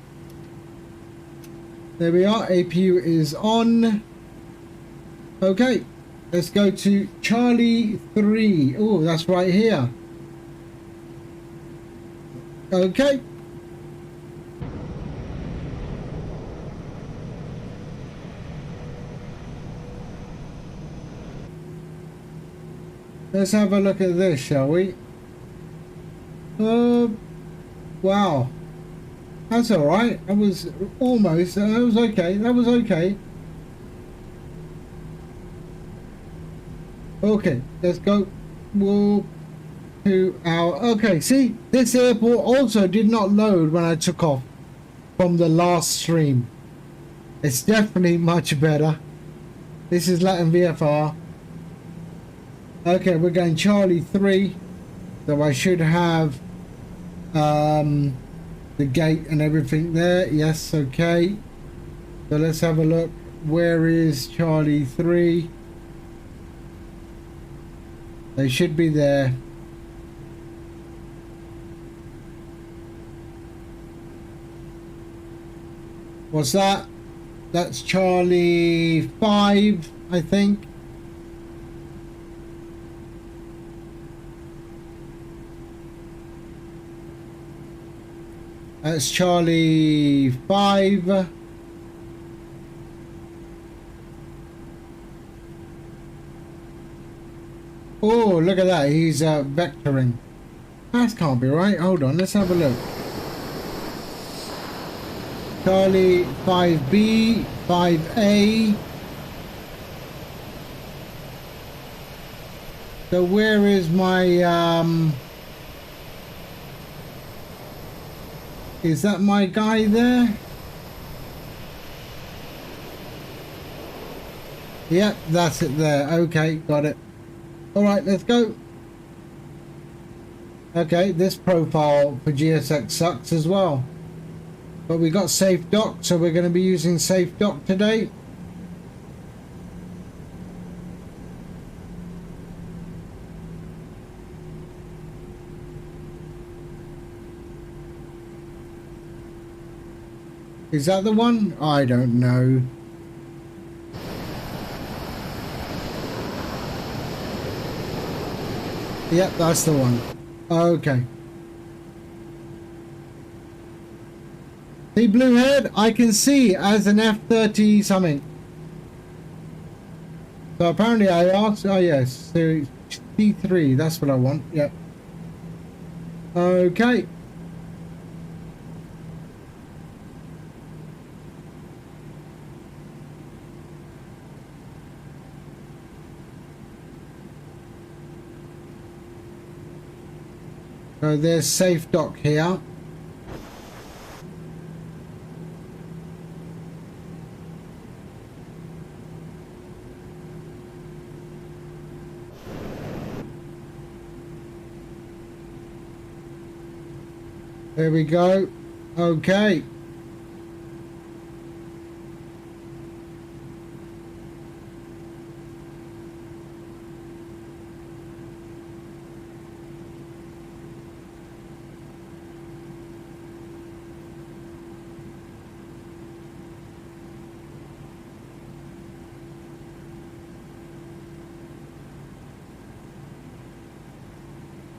There we are. APU is on. Okay. Let's go to Charlie 3. Oh, that's right here. Okay. Let's have a look at this, shall we? Wow. That's alright. That was almost, that was okay. That was okay. Okay, let's go. Walk to our... Okay, see? This airport also did not load when I took off from the last stream. It's definitely much better. This is Latin VFR. Okay, we're going Charlie 3. So I should have the gate and everything there. Yes, okay. So let's have a look. Where is Charlie 3? They should be there. What's that? That's Charlie 5, I think. That's Charlie 5. Oh, look at that. He's vectoring. That can't be right. Hold on. Let's have a look. Charlie 5B, 5A. So where is my... Is that my guy there? Yep, that's it there. Okay, got it. Alright, let's go. Okay, this profile for GSX sucks as well. But we got safe dock, so we're going to be using safe dock today. Is that the one? I don't know. Yep, that's the one. Okay. See, Bluehead, I can see as an F-30 something. So apparently I asked, oh yes, Series C3, that's what I want, yep. Okay. So there's safe dock here. There we go. Okay.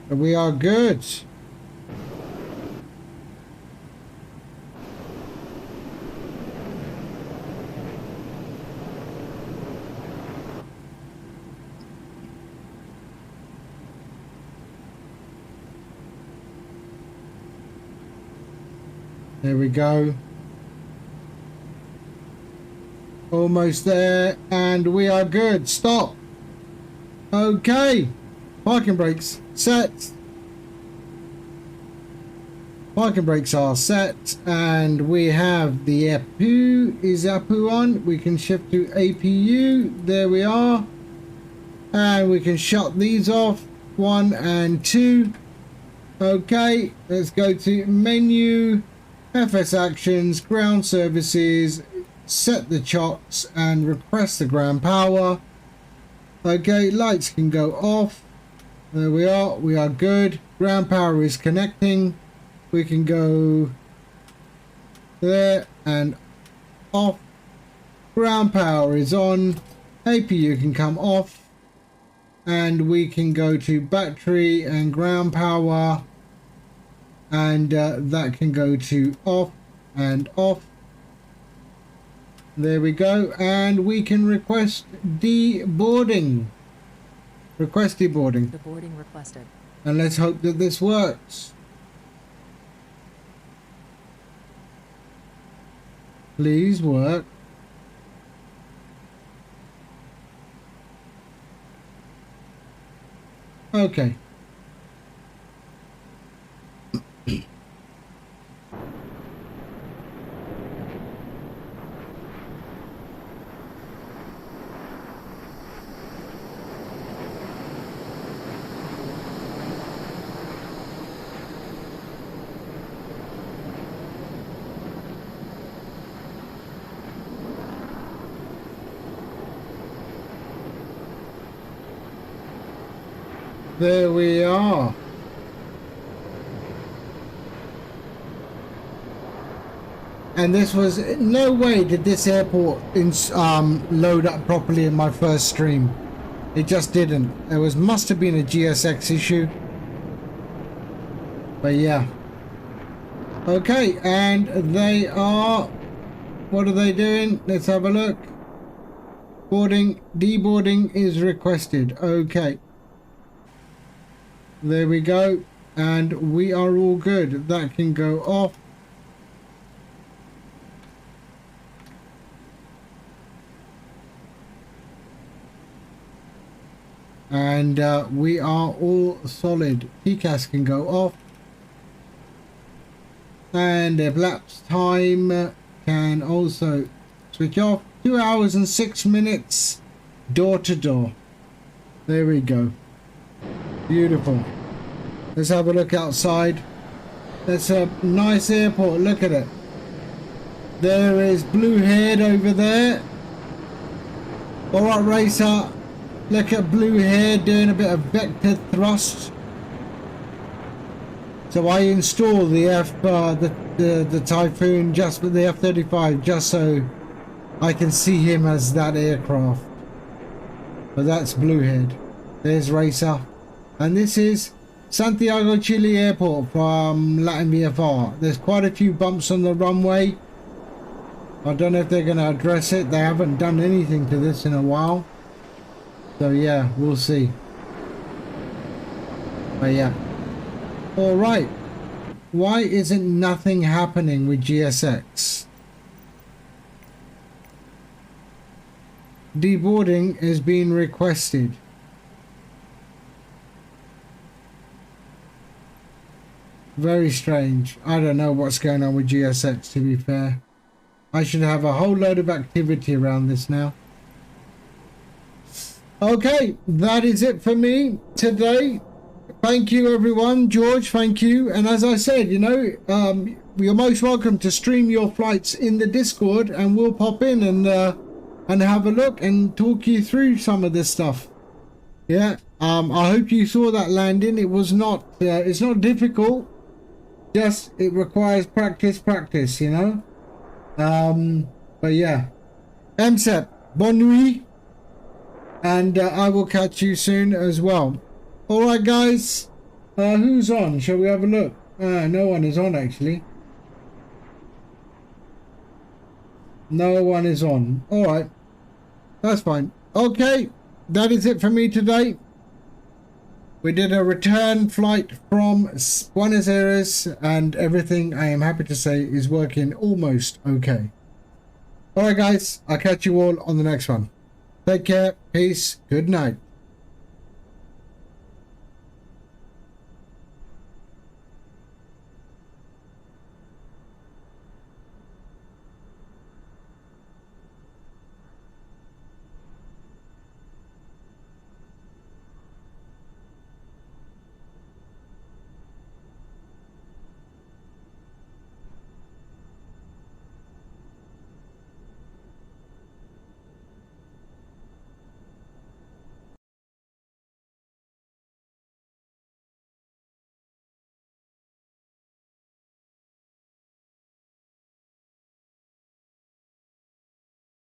We are good. There we go. Almost there, and we are good. Stop. Okay. Parking brakes set. Parking brakes are set, and we have the APU. Is APU on? We can shift to APU. There we are. And we can shut these off. 1 and 2. Okay, let's go to menu. FS actions, ground services, set the chocks and request the ground power. Okay, lights can go off. There we are good. Ground power is connecting. We can go there and off. Ground power is on. APU can come off. And we can go to battery and ground power. And that can go to off and off. There we go. And we can request deboarding. Request deboarding. The boarding requested. And let's hope that this works. Please work. Okay. There we are. And this was no way did this airport load up properly in my first stream. It just didn't. Must have been a GSX issue. But yeah. Okay, and they are, what are they doing? Let's have a look. Deboarding is requested. Okay. There we go, and we are all good. That can go off. And we are all solid. TCAS can go off. And the lapse time can also switch off. 2 hours and 6 minutes door to door. There we go. Beautiful. Let's have a look outside. That's a nice airport. Look at it. There is Blue Head over there. Alright, racer. Look at Blue Head doing a bit of vector thrust. So I install the the Typhoon, just with the F-35, just so I can see him as that aircraft. But that's Blue Head. There's racer. And this is Santiago, Chile airport from Latin VFR. There's quite a few bumps on the runway. I don't know if they're going to address it. They haven't done anything to this in a while. So yeah, we'll see. But yeah. Alright. Why isn't nothing happening with GSX? Deboarding is being requested. Very strange. I don't know what's going on with GSX, to be fair. I should have a whole load of activity around this now. Okay, that is it for me today. Thank you, everyone. George, thank you. And as I said, you know, you're most welcome to stream your flights in the Discord, and we'll pop in and have a look and talk you through some of this stuff. Yeah, I hope you saw that landing. It was not, it's not difficult. Just, it requires practice, you know. But yeah. MSEP, bonne nuit. And I will catch you soon as well. Alright guys, who's on? Shall we have a look? No one is on actually. No one is on. Alright, that's fine. Okay, that is it for me today. We did a return flight from Buenos Aires, and everything, I am happy to say, is working almost okay. Alright guys, I'll catch you all on the next one. Take care, peace, good night.